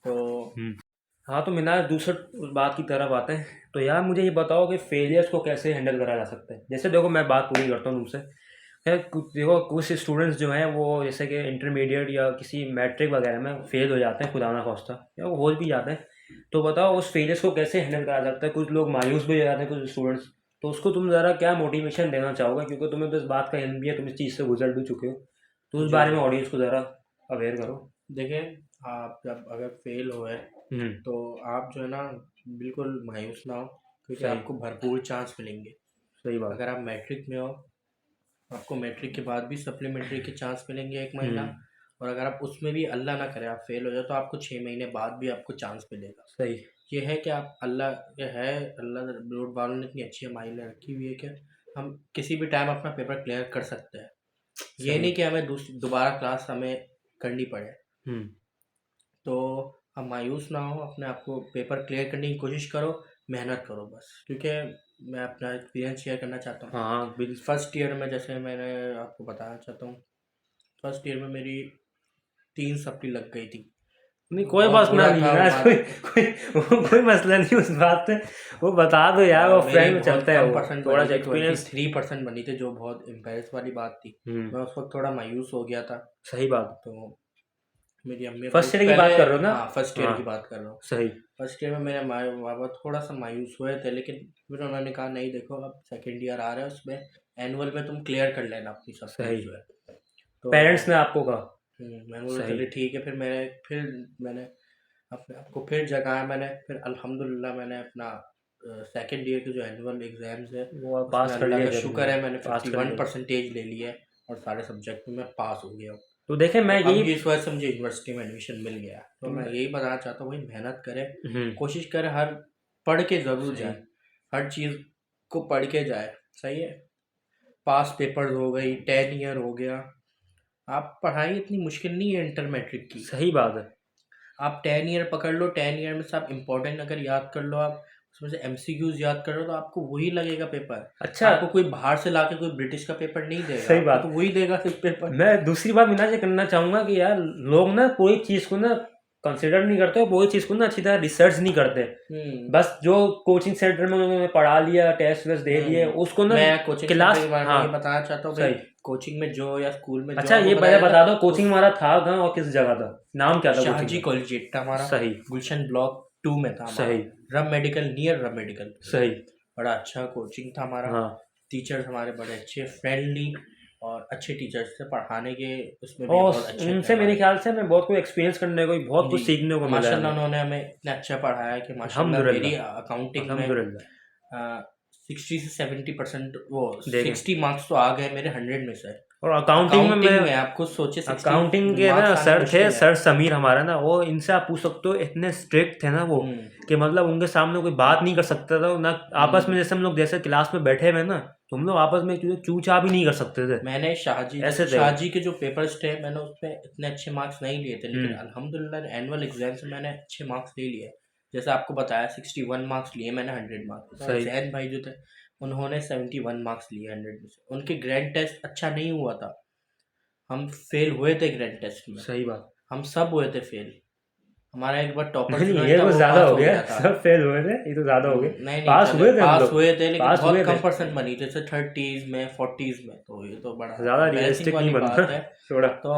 तो हाँ तो मिनाज दूसरे बात की तरफ आते हैं। तो यार मुझे ये बताओ कि फेलियर्स को कैसे हैंडल करा जा सकता है। जैसे देखो मैं बात पूरी करता हूँ तुमसे। देखो कुछ स्टूडेंट्स जो हैं वो जैसे कि इंटरमीडिएट या किसी मैट्रिक वगैरह में फेल हो जाते हैं, खुदा ना खास्ता, या वो हो भी जाते हैं। तो बताओ उस फेलियर्स को कैसे हैंडल करा सकता है। कुछ लोग मायूस भी हो जाते हैं, कुछ स्टूडेंट्स। तो उसको तुम ज़रा क्या मोटिवेशन देना चाहोगे, क्योंकि तुम्हें तो इस बात का इल्म भी है, तुम इस चीज़ से गुजर भी चुके हो। तो उस जी बारे जी, में ऑडियंस को ज़रा अवेयर करो। देखिए आप जब अगर फेल हुए हम्म। तो आप जो है ना बिल्कुल मायूस ना हो, क्योंकि सही। आपको भरपूर चांस मिलेंगे। सही बात। अगर आप मैट्रिक में हो, आपको मैट्रिक के बाद भी सप्लीमेंट्री के चांस मिलेंगे 1 महीना। और अगर आप उसमें भी अल्लाह ना करे आप फेल हो जाए, तो आपको 6 महीने बाद भी आपको चांस मिलेगा। सही। ये है कि आप अल्लाह ये है, अल्लाह रोड वालों ने इतनी अच्छी हमारे लिए रखी हुई है कि हम किसी भी टाइम अपना पेपर क्लियर कर सकते हैं। ये सही। नहीं कि हमें दोबारा क्लास हमें करनी पड़े। हम्म। तो हम मायूस ना हो, अपने आप को पेपर क्लियर करने की कोशिश करो, मेहनत करो बस। क्योंकि मैं अपना एक्सपीरियंस शेयर करना चाहता हूँ। हाँ बिल्कुल। फर्स्ट ईयर में जैसे मैंने आपको बताना चाहता हूँ, फर्स्ट ईयर में मेरी 3 सप्ली लग गई थी। नहीं कोई बहुत मसला बुरा नहीं था है वो ना, कोई बात। कोई मसला नहीं उस बात पे। वो बता दो यार, वो मेरी फ्रेंड में बहुत चलता है, कम वो परसेंट थोड़ा बनी सा थी, एक्सपीरियंस। 23% बनी थी, जो बहुत एम्बेरस वाली बात थी। मैं उस वक्त थोड़ा मायूस हो गया था। सही बात। तो मेरी अम्मी अब्बू फर्स्ट ईयर की पहले, बात कर रहे हो ना? हाँ फर्स्ट ईयर हाँ की बात कर रहा हूँ। सही। फर्स्ट ईयर में मेरे माँ बाबा थोड़ा सा मायूस हुए थे, लेकिन फिर उन्होंने कहा नहीं देखो अब सेकेंड ईयर आ रहा है, उसमें एनुअल में तुम क्लियर कर लेना अपनी सब सही। जो है। तो पेरेंट्स ने आपको कहा? मैंने बोला सही। चलिए ठीक है। फिर मैंने अपने आप को फिर जगाया। मैंने फिर अल्हम्दुलिल्लाह मैंने अपना सेकेंड ईयर के जो एनुअल एग्ज़ाम्स है वो उसमें पास कर अल्लाह लिया का क्या शुक्र तुमने? है मैंने पास कर 51 लिया। परसेंटेज ले लिया है और सारे सब्जेक्ट में मैं पास हो गया हूँ। तो देखे तो मैं अब यही। इस वजह से मुझे यूनिवर्सिटी में एडमिशन मिल गया। तो मैं यही बताना चाहता हूँ भाई, मेहनत करें, कोशिश करें, हर पढ़ के ज़रूर सही। जाए, हर चीज़ को पढ़ के जाए। सही है। पास पेपर्स हो गई, 10 ईयर हो गया। आप पढ़ाई इतनी मुश्किल नहीं है इंटर मैट्रिक की। सही बात है। आप 10 ईयर पकड़ लो, 10 ईयर में से आप इम्पोर्टेंट अगर याद कर लो, आप उसमें से एमसीक्यूज याद कर लो, तो आपको वही लगेगा पेपर। अच्छा। आपको कोई बाहर से लाके कोई ब्रिटिश का पेपर नहीं देगा, सही आपको बात। तो वही देगा सिर्फ पेपर। मैं दूसरी बात मीना से करना चाहूंगा कि यार लोग ना कोई चीज़ को ना कंसिडर नहीं करते, वो चीज़ को ना अच्छी तरह रिसर्च नहीं करते। बस जो कोचिंग सेंटर में उन्होंने पढ़ा लिया, टेस्ट वेस्ट दे दिए, उसको ना मैं कोचिंग क्लास, सेंटर के बारे में हाँ ये बताना चाहता हूँ भाई, कोचिंग में जो या स्कूल में जो अच्छा आपको ये बताया बता दो कोचिंग हमारा था कहाँ और किस जगह था, नाम क्या था शाहजी कोचिंग का? कॉलेजिएट हमारा, सही गुलशन ब्लॉक 2 में था हमारा, सही रम मेडिकल, नियर रम मेडिकल। सही, बड़ा अच्छा कोचिंग था हमारा। हाँ टीचर्स हमारे बड़े अच्छे, फ्रेंडली और अच्छे टीचर्स थे पढ़ाने के, उसमें भी और बहुत अच्छे उनसे थे मेरे हमारे। ख्याल से मैं बहुत कुछ एक्सपीरियंस करने को, बहुत कुछ जी, सीखने को मिला है माशाल्लाह हमें। उन्होंने हमें इतना अच्छा पढ़ाया कि माशाल्लाह मेरी अल्हम्दुलिल्लाह अकाउंटिंग में अल्हम्दुलिल्लाह 60 से 70% वो देखें, 60 मार्क्स तो आ गए मेरे 100 में से। और अकाउंटिंग में मैं, आप खुद सोचे 60 अकाउंटिंग के ना मार्क्स आने सर थे, मुश्किल है। सर समीर हमारा ना, वो इनसे आप पूछ सकते हो, इतने स्ट्रिक्ट थे ना वो कि मतलब उनके सामने कोई बात नहीं कर सकता था ना। आपस में जैसे हम लोग जैसे क्लास में बैठे हुए ना, तो हम लोग आपस में चू चा भी नहीं कर सकते थे। मैंने शाहजी के जो पेपर्स थे मैंने उसमें इतने अच्छे मार्क्स नहीं लिए थे, लेकिन अल्हम्दुलिल्लाह एनुअल एग्जाम से मैंने अच्छे मार्क्स ले लिए। जैसे आपको बताया 61 मार्क्स लिए मैंने 100 मार्क्स। सही। जैन भाई जो थे उन्होंने 71 मार्क्स लिए 100 में से। उनके ग्रैंड टेस्ट अच्छा नहीं हुआ था, हम फेल हुए थे ग्रैंड टेस्ट में, सही बात। हम सब हुए थे फेल। हमारा एक बार टॉपर नहीं स्टूडेंट ये था, कुछ वो ज्यादा पास हो हो गया, गया था। सब फेल हुए थे, ये तो ज्यादा हो गया। नहीं पास हुए थे हम पास लोग, हुए थे, लेकिन पास बहुत हुए कम थे, परसेंट बनी, जैसे 30s में 40s में, तो ये तो बड़ा ज्यादा embarrassing रियलिस्टिक वाली नहीं बनता बात है। थोड़ा। तो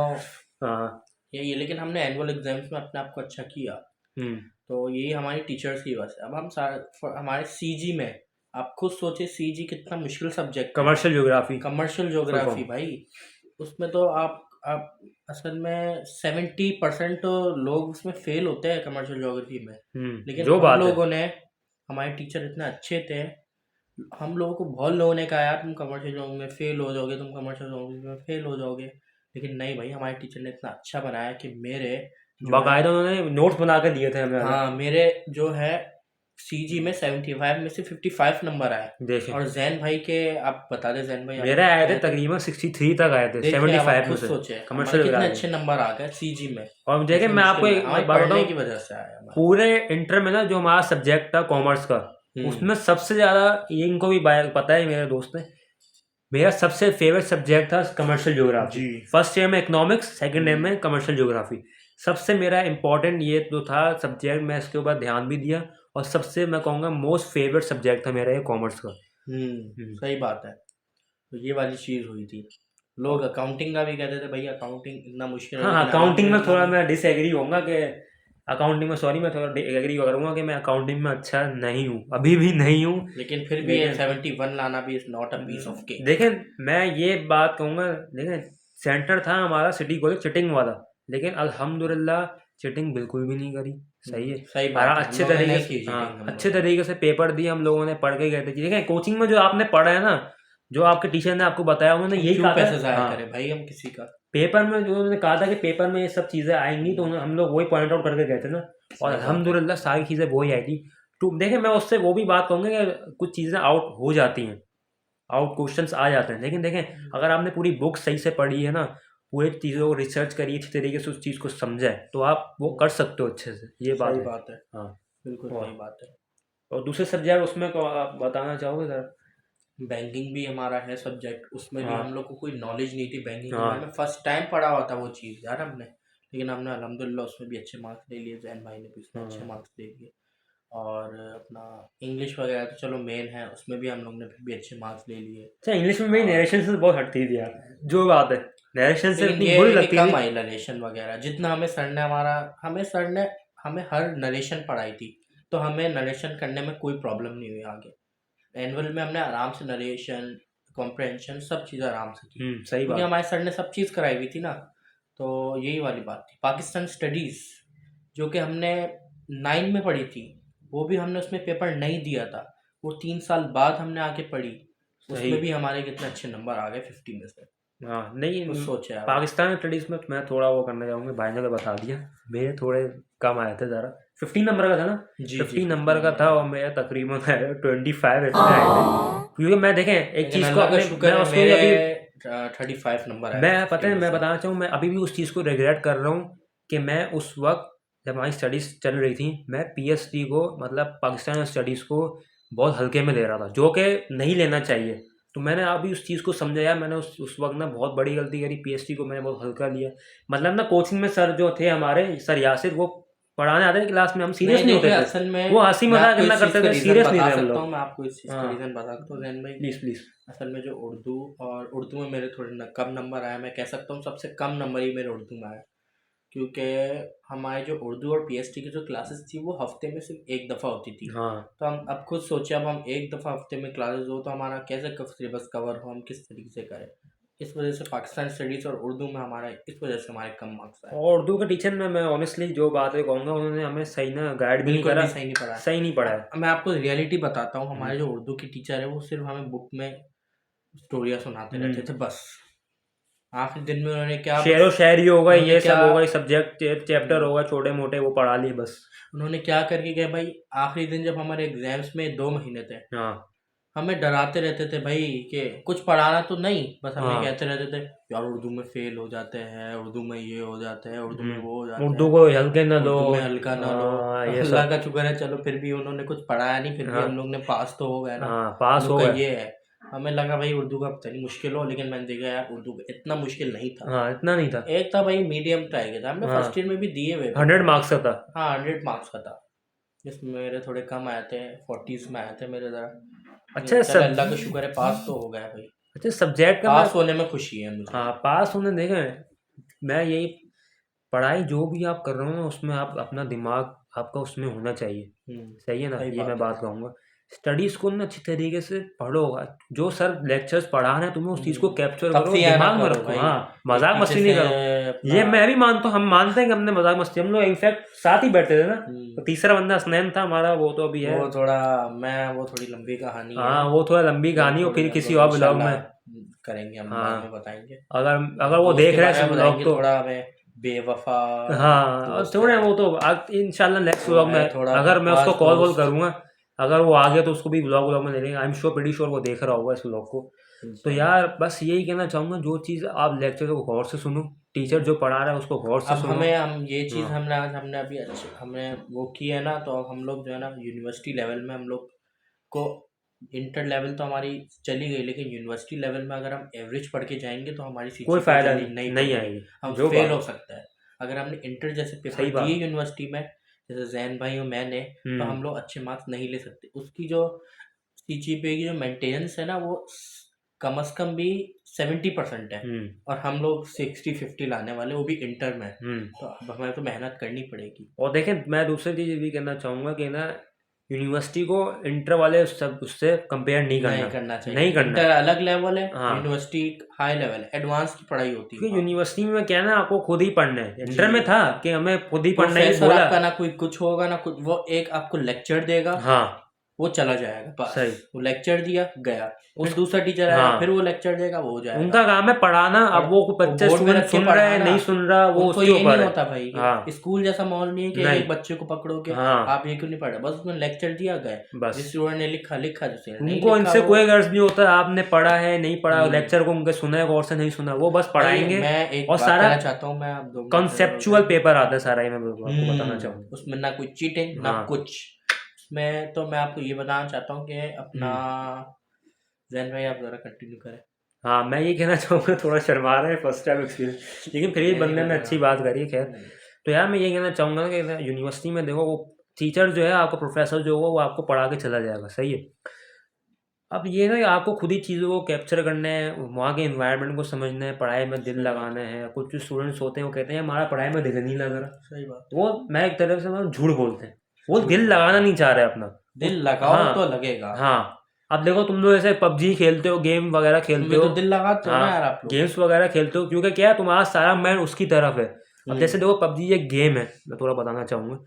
हाँ यही है, लेकिन हमने एनुअल एग्जाम्स में अपने आप को अच्छा किया, तो यही हमारी टीचर्स की वजह से। अब हम हमारे सीजी में, आप खुद सोचे सीजी कितना मुश्किल subject, commercial geography, commercial geography भाई। उसमें तो आप असल में 70% लोग उसमें फेल होते हैं कमर्शियल ज्योग्राफी में, लेकिन जो हम बात है, लोगों ने, हमारे टीचर इतने अच्छे थे, हम लोगों को बहुत लोगों ने कहा यार तुम कमर्शियल ज्योग्राफी में फेल हो जाओगे, तुम कमर्शियल ज्योग्राफी में फेल हो जाओगे, लेकिन नहीं भाई, हमारे टीचर ने इतना अच्छा बनाया कि मेरे जो है, बाकायदा उन्होंने नोट्स बना के दिए थे हमें। हाँ मेरे जो है सीजी में 75 में से 55 नंबर आए। देखें, और जैन भाई के, आप बता दें जैन भाई मेरे आए थे तकरीबन 63 तक आए थे, देखिए, आप 75 में खुद से सोचे कमर्शियल कितने ज्योग्राफी। अच्छे नंबर आ गए सीजी में। और देखें मैं आपको एक बात पढ़ने की बताऊं, वजह से आया हमारा। पूरे इंटर में ना जो हमारा सब्जेक्ट था कॉमर्स का, उसमें सबसे ज्यादा, ये इनको भी पता है मेरे दोस्त ने, मेरा सबसे फेवरेट सब्जेक्ट था कमर्शियल ज्योग्राफी। फर्स्ट ईयर में इकोनॉमिक्स, सेकंड ईयर में कमर्शियल ज्योग्राफी। सबसे मेरा इंपॉर्टेंट ये जो था सब्जेक्ट, मैं इसके ऊपर ध्यान भी दिया, और सबसे मैं कहूँगा मोस्ट फेवरेट सब्जेक्ट था मेरा ये कॉमर्स का। सही बात है, तो ये वाली चीज़ हुई थी। लोग अकाउंटिंग का भी कहते थे भाई अकाउंटिंग इतना मुश्किल है। हाँ, अकाउंटिंग में थोड़ा मैं डिसएग्री होऊंगा कि अकाउंटिंग में, सॉरी मैं थोड़ा एग्री करूंगा कि मैं अकाउंटिंग में अच्छा नहीं हूँ, अभी भी नहीं हूँ, लेकिन फिर भी 71 लाना भी is not a piece of cake. देखें मैं ये बात कहूँगा, देखें सेंटर था हमारा सिटी कॉलेज चिटिंग वाला, लेकिन अल्हम्दुलिल्लाह चिटिंग बिल्कुल भी नहीं करी। सही है, सही बात है, अच्छे तरीके से, हाँ अच्छे तरीके से पेपर दिए हम लोगों ने, पढ़ के गए थे। देखें कोचिंग में जो आपने पढ़ा है ना, जो आपके टीचर ने आपको बताया, उन्होंने यही कहा पैसे जाया था, करें भाई हम किसी का। पेपर में जो उन्होंने कहा था कि पेपर में ये सब चीज़ें आएंगी, तो हम लोग वही पॉइंट आउट करके गए थे ना, और अल्हम्दुलिल्लाह सारी चीज़ें वही आई थी। तो देखें मैं उससे वो भी बात कहूँगा कि कुछ चीज़ें आउट हो जाती हैं, आउट क्वेश्चंस आ जाते हैं, लेकिन देखें अगर आपने पूरी बुक सही से पढ़ी है ना, पूरी चीज़ों को रिसर्च करी अच्छी तरीके से, उस चीज़ को समझा है, तो आप वो कर सकते हो अच्छे से। ये बात है। हाँ बिल्कुल सही बात है। और दूसरे सब्जेक्ट उसमें को आप बताना चाहोगे सर? बैंकिंग भी हमारा है सब्जेक्ट, उसमें भी हम लोग को कोई नॉलेज नहीं थी बैंकिंग के हाँ। बारे में, फर्स्ट टाइम पढ़ा हुआ था वो चीज़ यार हमने, लेकिन हमने अल्हम्दुलिल्लाह उसमें भी अच्छे मार्क्स ले लिए, जैन भाई ने भी उसमें अच्छे मार्क्स ले लिए। और अपना इंग्लिश वगैरह तो चलो मेन है, उसमें भी हम लोग ने फिर भी अच्छे मार्क्स ले लिए। अच्छा इंग्लिश में मेरी नरेशन से बहुत हटती थी यार, जो बात है नरेशन से लेकिन इतनी ये बुरी है कि लगती कम थी। आई नरेशन वगैरह, जितना हमें सर ने हमें हर नरेशन पढ़ाई थी, तो हमें नरेशन करने में कोई प्रॉब्लम नहीं हुई आगे। एनुअल में हमने आराम से नरेशन, कॉम्प्रहेंशन सब चीज़ आराम से की, सही क्योंकि बात। हमारे सर ने सब चीज़ कराई हुई थी ना। तो यही वाली बात थी। पाकिस्तान स्टडीज़ जो कि हमने 9 में पढ़ी थी, वो भी हमने उसमें पेपर नहीं दिया था, वो 3 साल बाद हमने आके पढ़ी, उसमें भी हमारे कितने अच्छे नंबर आ गए 50 में से। हाँ नहीं कुछ सोचे आप। पाकिस्तान स्टडीज़ में मैं थोड़ा वो करना चाहूँगा, भाई ने तो बता दिया, मेरे थोड़े कम आए थे ज़रा, 15 नंबर का था ना, 50 नंबर का था, और मेरा तकरीबन 25 इतने आए थे, क्योंकि मैं देखें एक चीज़ को अपने, मैं उसको अभी 35 नंबर आए। मैं पता है मैं बताना चाहूँ, मैं अभी भी उस चीज़ को रिग्रेट कर रहा हूँ कि मैं उस वक्त जब हमारी स्टडीज़ चल रही थी, मैं पीएचडी को, मतलब पाकिस्तान स्टडीज़ को बहुत हल्के में ले रहा था, जो कि नहीं लेना चाहिए। तो मैंने अभी उस चीज़ को समझा यार, मैंने उस वक्त ना बहुत बड़ी गलती करी, पीएचडी को मैंने बहुत हल्का लिया। मतलब ना कोचिंग में सर जो थे हमारे, सर यासिर, वो पढ़ाने आते हैं क्लास में, हम सीरियस नहीं होते थे। असल में वो हंसी मजाक करना करते थे, सीरियस नहीं थे हम लोग। मैं आपको इस चीज़ का रीज़न बता सकता हूँ जैन भाई, प्लीज प्लीज। असल में जो उर्दू में मेरे थोड़े कम नंबर आए, मैं कह सकता हूँ सबसे कम नंबर ही मेरे उर्दू में आए, क्योंकि हमारे जो उर्दू और पीएचडी की जो क्लासेस थी वो हफ्ते में सिर्फ एक दफ़ा होती थी। हाँ तो हम अब खुद सोचे, अब हम एक दफ़ा हफ्ते में क्लासेस हो तो हमारा कैसे सिलेबस कवर हो, हम किस तरीके से करें। इस वजह से पाकिस्तान स्टडीज़ और उर्दू में हमारा इस वजह से हमारे कम मार्क्स आए। और उर्दू के टीचर में मैं ऑनेस्टली जो बात है कहूँगा, उन्होंने हमें सही ना गाइड भी नहीं बिल्कुल करा, भी सही नहीं पढ़ा। सही नहीं पढ़ाया। मैं आपको रियलिटी बताता हूँ, हमारे जो उर्दू की टीचर है वो सिर्फ हमें बुक में स्टोरियाँ सुनाते रहते थे बस। आखिरी दिन में उन्होंने क्या, शेरो शायरी होगा, उन्होंने ये क्या सब होगा, सब्जेक्ट चैप्टर होगा छोटे मोटे, वो पढ़ा लिए बस। उन्होंने क्या करके गए भाई, आखिरी दिन जब हमारे एग्जाम्स में 2 महीने थे, हाँ हमें डराते रहते थे भाई कि कुछ पढ़ाना तो नहीं, बस हमें हाँ। कहते रहते थे यार उर्दू में फेल हो जाते हैं, उर्दू में ये हो जाते हैं, उर्दू में वो हो जाते उर्दू हैं, को हल्के न लो, उर्दू में हल्का ना लो। ये अल्लाह सब। का शुक्र है चलो फिर भी उन्होंने कुछ पढ़ाया नहीं, फिर भी हम लोग ने पास तो हो गए ना। हाँ पास हम हो लोग का गए। ये है, हमें लगा भाई उर्दू का पता नहीं मुश्किल हो, लेकिन मैंने देखा यार उर्दू इतना मुश्किल नहीं था। हाँ इतना नहीं था। एक था भाई मीडियम टाइप का था, हमने हाँ फर्स्ट ईयर में भी दिए हुए 100 मार्क्स का था। हाँ 100 मार्क्स का था, जिसमें मेरे थोड़े कम आए थे, 40s में आए थे मेरे ज़रा। अच्छा चल अल्लाह का शुक्र है पास तो हो गया भाई। अच्छा सब्जेक्ट का पास होने में खुशी है मुझे। हाँ पास होने देखें, मैं यही, पढ़ाई जो भी आप कर रहे हो ना उसमें आप अपना दिमाग आपका उसमें होना चाहिए, सही है ना, सही ये मैं बात है। बात कहूँगा। स्टडीज को ना अच्छी तरीके से पढ़ोगा, जो सर लेक्चर्स पढ़ा रहे हैं तुम्हें उस चीज़ को कैप्चर करो, तफसीह ना दिमाग में करो रखो। भाई, हाँ एक मजाक पीछे मस्ती नहीं से करो, अपना ये मैं भी मानता हूँ, हम मानते हैं कि हमने मजाक मस्ती, हम लोग इनफैक्ट साथ ही बैठे थे ना, तो तीसरा बंदा हसनैन था हमारा, वो तो अभी है, वो थोड़ा वो थोड़ी लंबी कहानी है, हाँ वो थोड़ा लंबी वो कहानी हो, थोड़ी फिर हम किसी लोग और ब्लॉग में इंशाल्लाह करेंगे, हम बाद में हाँ, बताएंगे। अगर अगर वो दोस्त देख के रहे बारे हैं में ब्लॉग बताएंगे तो थोड़ा, हमें बेवफा हाँ, और दोस्त थोड़े है, वो तो इंशाल्लाह नेक्स्ट वो व्लॉग है में, थोड़ा अगर मैं उसको बकवास कॉल वॉल दोस्त। करूँगा, अगर वो आ गया तो उसको भी व्लॉग में ले लेंगे, I am sure pretty sure वो देख रहा होगा इस व्लॉग को। तो इंशाल्लाह। यार बस यही कहना चाहूँगा, जो चीज़ आप लेक्चर को गौर से सुनो, टीचर जो पढ़ा रहा है उसको गौर से अब सुनो। हम ये चीज़ हाँ हमने अभी अच्छे हमने वो की है ना, तो अब हम लोग जो है ना यूनिवर्सिटी लेवल में हम लोग को, इंटर लेवल तो हमारी चली गई, लेकिन यूनिवर्सिटी लेवल में अगर हम एवरेज पढ़ के जाएंगे तो हमारी कोई सीजीपीए फायदा जल्दी नहीं बढ़ेगी, आएगी, हम जो फेल बात हो सकता है। अगर हमने इंटर जैसे सही पेपर बात। दिए यूनिवर्सिटी में, जैसे जैन भाई और मैंने, तो हम लोग अच्छे मार्क्स नहीं ले सकते। उसकी जो सीजीपीए की जो मेंटेनेंस है ना, वो कम से कम भी 70% है, और हम लोग 60-50 लाने वाले, वो भी इंटर में। तो अब हमें तो मेहनत करनी पड़ेगी। और देखें मैं दूसरी चीज़ ये भी कहना चाहूँगा कि ना यूनिवर्सिटी को इंटर वाले सब उससे कंपेयर नहीं करना चाहिए, नहीं करना। इंटर अलग लेवल है, हाँ यूनिवर्सिटी हाई लेवल है, एडवांस की पढ़ाई होती है क्योंकि वहाँ। यूनिवर्सिटी में क्या है ना, आपको खुद ही पढ़ना है, इंटर में जी। था कि हमें खुद ही पढ़ना है, प्रोफेसर बोला आपका ना कोई कुछ होगा ना कुछ, वो एक आपको लेक्चर देगा, हाँ वो चला जाएगा बस। सही, वो लेक्चर दिया गया, फिर दूसरा टीचर आएगा, हाँ फिर वो लेक्चर देगा, वो हो जाएगा। उनका काम है पढ़ाना। अब वो बच्चे बोर्ड में स्टूडेंट रख के सुन रहे हैं पढ़ाना, नहीं सुन रहा, वो उनको उसके ये नहीं ऊपर है। होता भाई कि हाँ स्कूल जैसा माहौल नहीं है कि नहीं एक बच्चे को पकड़ो के हाँ आप ये क्यों नहीं पढ़ रहे, बस उसने लेक्चर दिया गए, बस जिस स्टूडेंट ने लिखा लिखा, जिसने नहीं उनको लिखा इनसे वो। कोई गर्ज नहीं होता आपने पढ़ा है नहीं पढ़ा, लेक्चर को उनके सुना है गौर से नहीं सुना, वो बस भाई पढ़ाएंगे। मैं एक और बात सारा कहना चाहता हूँ, मैं आप 2 मिनट कॉन्सेप्चुअल पेपर आता है सारा, ही मैं आपको बताना चाहूँगा। उसमें ना कोई चीटिंग ना हाँ कुछ, उसमें तो मैं आपको ये बताना चाहता हूँ कि अपना जैन भाई आप जरा कंटिन्यू करें। हाँ मैं ये कहना चाहूँगा, थोड़ा शर्मा रहे हैं, फर्स्ट टाइम एक्सपीरियंस, लेकिन फिर भी बंदे ने अच्छी बात करी है। खैर तो यार मैं ये कहना चाहूँगा कि यूनिवर्सिटी में देखो, वो टीचर जो है आपका, प्रोफेसर जो होगा वो आपको पढ़ा के चला जाएगा, सही है। अब ये ना कि आपको खुद ही चीज़ों को कैप्चर करना है, वहाँ के इन्वायरमेंट को समझना है, पढ़ाई में दिल लगाना है। कुछ जो स्टूडेंट्स होते हैं वो कहते हैं हमारा पढ़ाई में दिल नहीं लग रहा, सही बात, वो मैं एक तरफ से मतलब झूठ बोलते हैं, वो दिल लगाना नहीं चाह रहे अपना, दिल लगाओ हाँ तो लगेगा। हाँ। अब देखो तुम लोग ऐसे पबजी खेलते हो, गेम वगैरह खेलते हो, तो दिल लगाते हो ना यार आप लोग, गेम्स वगैरह खेलते हो, क्योंकि क्या है तुम्हारा सारा माइंड उसकी तरफ है। अब जैसे देखो पबजी एक गेम है, मैं थोड़ा बताना चाहूँगा,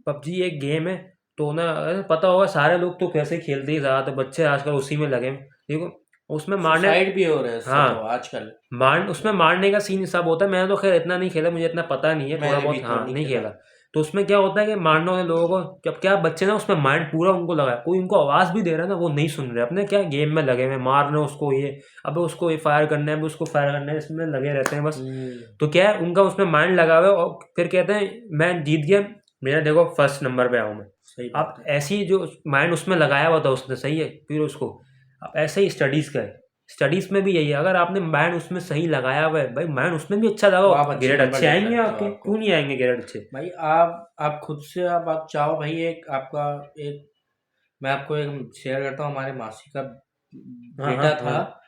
पबजी एक गेम है, तो ना पता होगा सारे लोग तो कैसे खेलते ही, ज़्यादातर बच्चे आजकल उसी में लगे। देखो उसमें मारने साइड भी हो रहे हैं हाँ तो आजकल, उसमें मारने का सीन सब होता है। मैंने तो खैर इतना नहीं खेला, मुझे इतना पता नहीं है, थोड़ा मैंने बहुत भी तो हाँ नहीं नहीं खेला। खेला। तो उसमें क्या होता है कि मारने वाले लोगों को, जब क्या बच्चे ना उसमें माइंड पूरा उनको लगा है, कोई उनको आवाज़ भी दे रहा है ना वो नहीं सुन रहे, अपने क्या गेम में लगे हुए, मार रहे हैं उसको, ये अब उसको ये फायर करना है, अब उसको फायर करना है, इसमें लगे रहते हैं बस। तो क्या है उनका उसमें माइंड लगा हुआ है, और फिर कहते हैं मैं जीत गया, मेरा देखो फर्स्ट नंबर पे आऊँ मैं। सही आप ऐसी जो माइंड उसमें लगाया हुआ था उसने, सही है, फिर उसको अब ऐसे ही स्टडीज़ का है, स्टडीज में भी यही है, अगर आपने माइंड उसमें सही लगाया हुआ है भाई, माइंड उसमें भी अच्छा तो लगाओ, आप अच्छे ग्रेड नंबर अच्छे ले आएंगे सकते हो आपके, आपको। क्यों नहीं आएंगे ग्रेड अच्छे। भाई आप खुद से आप चाहो भाई, एक आपका एक मैं आपको एक शेयर करता हूँ, हमारे मासी का हाँ बेटा हाँ था। हाँ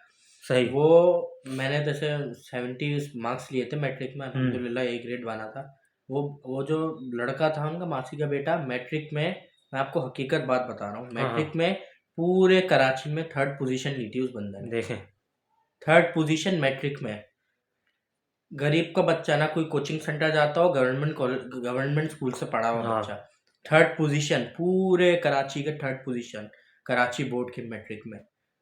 सही। वो मैंने जैसे 70 मार्क्स लिए थे मैट्रिक में, अल्हम्दुलिल्लाह ए ग्रेड बना था। वो जो लड़का था उनका मासी का बेटा, मैट्रिक में मैं आपको हकीकत बात बता रहा हूँ, हाँ हाँ मैट्रिक में पूरे कराची में 3rd पोजीशन ली थी उस बंदे ने। देखें 3rd पोजीशन मैट्रिक में। गरीब का बच्चा ना कोई कोचिंग सेंटर जाता हो, गवर्नमेंट स्कूल से पढ़ा हुआ हाँ बच्चा, 3rd पोजीशन पूरे कराची के, 3rd पोजीशन कराची बोर्ड के मैट्रिक में।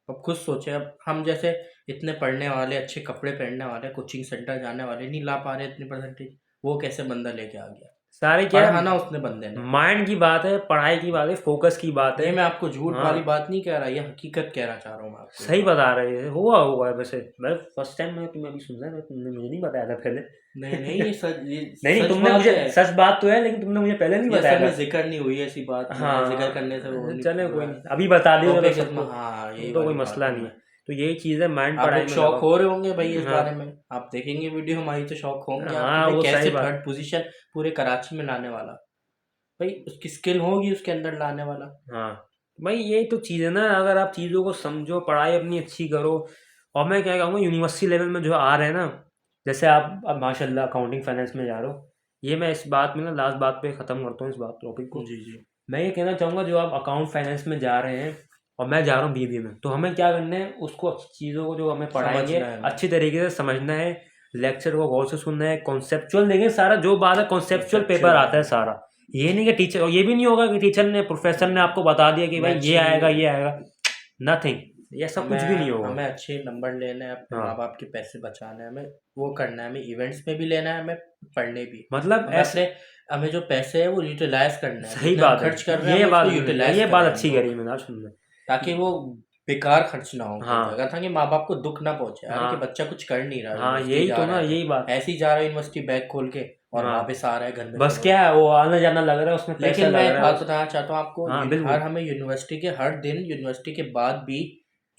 अब खुद सोचे, अब हम जैसे इतने पढ़ने वाले, अच्छे कपड़े पहनने वाले, कोचिंग सेंटर जाने वाले नहीं ला पा रहे इतनी परसेंटेज, वो कैसे बंदा लेके आ गया। सारे क्या पढ़ाना उसने बंदे ने। माइंड की बात है, पढ़ाई की बात है, फोकस की बात ये है। मैं आपको झूठ हाँ। वाली बात नहीं कह रहा, ये हकीकत कहना चाह रहा हूँ मैं आपको। सही बता रहे हैं, हुआ होगा वैसे। मैं फर्स्ट टाइम मैं तुम्हें अभी सुन रहा है, तुमने मुझे नहीं बताया था पहले। नहीं ये सच, ये नहीं सच तुमने बात मुझे, है। सच बात तो है, लेकिन तुमने मुझे पहले नहीं ये बताया असल में था। जिक्र नहीं हुई ऐसी बात, हाँ जिक्र करने से वो नहीं चले हुआ। कोई नहीं, अभी बता दिया तो टॉपिक सबको, इसमें, हाँ यही तो कोई वाली मसला बात नहीं है। है। तो यही चीज़ है, माइंड आप पढ़ाई लोग में शौक लगाओ। हो रहे होंगे भाई इस हाँ बारे में, आप देखेंगे वीडियो हमारी तो शौक होंगे हाँ, आपको, वो भाई सही कैसे बात। 3rd पोजीशन पूरे कराची में लाने वाला, भाई उसकी स्किल होगी उसके अंदर लाने वाला। हाँ भाई यही तो चीज़ है ना, अगर आप चीज़ों को समझो, पढ़ाई अपनी अच्छी करो। और मैं क्या कहूँगा, यूनिवर्सिटी लेवल में जो आ रहे हैं ना, जैसे आप अब माशाल्लाह अकाउंटिंग फाइनेंस में जा रहे हो, ये मैं इस बात में ना लास्ट बात पे ख़त्म करता हूँ इस बात टॉपिक को। जी जी। मैं ये कहना चाहूँगा, जो आप अकाउंट फाइनेंस में जा रहे हैं और मैं जा रहा हूँ बीबीए में, तो हमें क्या करना है, उसको अच्छी चीज़ों को जो हमें पढ़ाएंगे समझना है हमें। अच्छी तरीके से समझना है, लेक्चर को गौर से सुनना है, कॉन्सेप्चुअल देखें सारा जो बात है, कॉन्सेप्चुअल पेपर आता है सारा। ये नहीं कि टीचर, और ये भी नहीं होगा कि टीचर ने, प्रोफेसर ने आपको बता दिया कि भाई ये आएगा ये आएगा, नथिंग, ये सब कुछ भी नहीं होगा। हमें अच्छे नंबर लेने हैं, अपने हाँ। माँ बाप के पैसे बचाने हैं, हमें वो करना है, हमें इवेंट्स में भी लेना है, हमें पढ़ने भी, मतलब हमें ऐसे, हमें जो पैसे है वो यूटिलाइज करना है, सही जितना हम बात है, खर्च कर रहे हैं ये हम बात, उसको यूटिलाइज ये बात करें अच्छी हमको, करी मैंने आज सुनना, ताकि वो बेकार खर्च ना हो। हाँ। जगह था कि माँ बाप को दुख ना पहुंचे, अरे हाँ। कि बच्चा कुछ कर नहीं रहा, हाँ यूनिवर्सिटी यही जा तो रहा ना, है, यही बात, ऐसे ही जा रहा है यूनिवर्सिटी बैग खोल के और हाँ। वापस आ रहा है घर में। बस क्या है, वो आना जाना लग रहा है उसमें, पैसा लेकिन लग मैं एक रहा बात है। बताना चाहता हूँ आपको, हाँ, बिल्कुल। हर हमें यूनिवर्सिटी के हर दिन, यूनिवर्सिटी के बाद भी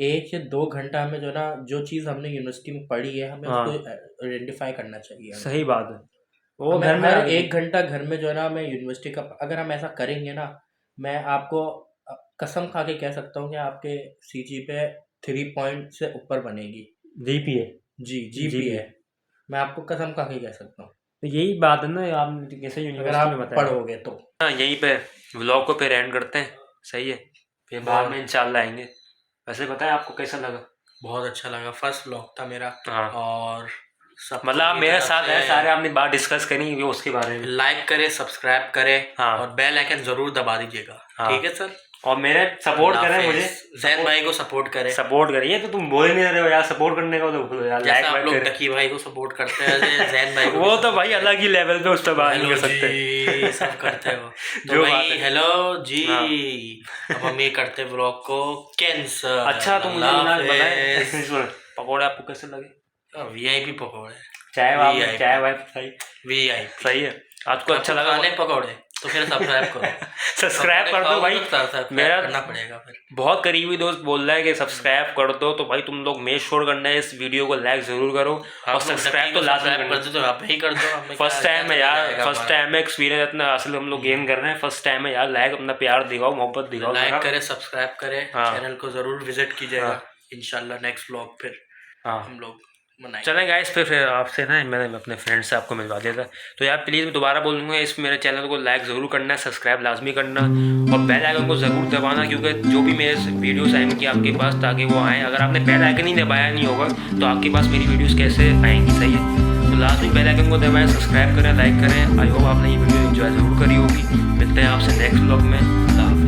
1 या 2 घंटा हमें जो ना, जो चीज़ हमने यूनिवर्सिटी में पढ़ी है हमें हाँ। उसको आइडेंटिफाई करना चाहिए हमें। सही बात है, वो हमें घर में हर 1 घंटा घर में जो है ना, हमें यूनिवर्सिटी का, अगर हम ऐसा करेंगे ना, मैं आपको कसम खा के कह सकता हूँ कि आपके सीजी पे 3 पॉइंट से ऊपर बनेगी। जीपीए, जी जीपीए, मैं आपको कसम खा के कह सकता हूँ, तो यही बात है ना, आप कैसे अगर यूनिवर्सिटी में आप बताया। पढ़ोगे तो। हाँ यहीं पे व्लॉग को फिर एंड करते हैं, सही है, फिर बाद में इंशाल्लाह आएंगे। वैसे बताएं आपको कैसा लगा। बहुत अच्छा लगा, फर्स्ट व्लॉग था मेरा। हाँ। और सब मतलब आप मेरे साथ हैं, सारे आपने बात डिस्कस करी वो उसके बारे में। लाइक करें, सब्सक्राइब करें, हाँ। और बेल आइकन जरूर दबा दीजिएगा। हाँ। ठीक है सर, और मेरे सपोर्ट करें, मुझे जैन भाई को सपोर्ट करें। सपोर्ट करें, ये तो तुम बोल नहीं रहे हो यार, सपोर्ट करने का तो बोलो यार, जैसे लाइक आप लोग करें। डकी भाई को सपोर्ट करते हैं, जैन भाई को वो तो भाई अलग ही लेवल पे, उस पर बात नहीं कर सकते जी सब करते हो जो तो बात भाई है। हेलो जी। हाँ। अब हम ये करते व्लॉग को कैंसर। अच्छा तो मुझे बताएं पकौड़े आपको कैसे लगे। वीआईपी पकौड़े, चाय VIP। चाय वाय सही, वीआईपी सही है। आपको अच्छा लगा खाने पकौड़े तो फिर सब्सक्राइब करो। सब्सक्राइब कर दो भाई, मेरा करना पड़ेगा फिर। बहुत करीबी दोस्त बोल रहा है कि सब्सक्राइब कर दो, तो भाई तुम लोग मेक श्योर करना है, इस वीडियो को लाइक जरूर करो और सब्सक्राइब तो लाजमी करना। कर दो, आप ही कर दो। फर्स्ट टाइम है यार, फर्स्ट टाइम है, एक्सपीरियंस इतना असल हम लोग गेन कर रहे हैं, फर्स्ट टाइम है यार, लाइक अपना प्यार दिखाओ, मोहब्बत दिखाओ, लाइक करें, सब्सक्राइब करें, हाँ। चैनल को जरूर विजिट कीजिएगा। हाँ। इंशाल्लाह नेक्स्ट व्लॉग फिर हाँ हम लोग मनाएंगे। चलें गाइस, फिर आपसे ना मैंने अपने फ्रेंड से आपको मिलवा दिया था, तो यार प्लीज़ मैं दोबारा बोलूँगा, इस मेरे चैनल को लाइक ज़रूर करना है, सब्सक्राइब लाजमी करना और बेल आइकन को ज़रूर दबाना, क्योंकि जो भी मेरे वीडियोस आएंगी आपके पास, ताकि वो आएँ। अगर आपने बेल आइकन ही दबाया नहीं होगा तो आपके पास मेरी वीडियोज़ कैसे आएंगी, सही है। तो लाजमी बेल आइकन को दबाएँ, सब्सक्राइब करें, लाइक करें। आई होप आपने ये वीडियो एंजॉय ज़रूर करी होगी। मिलते हैं आपसे नेक्स्ट व्लॉग में। अल्लाह हाफ़िज़।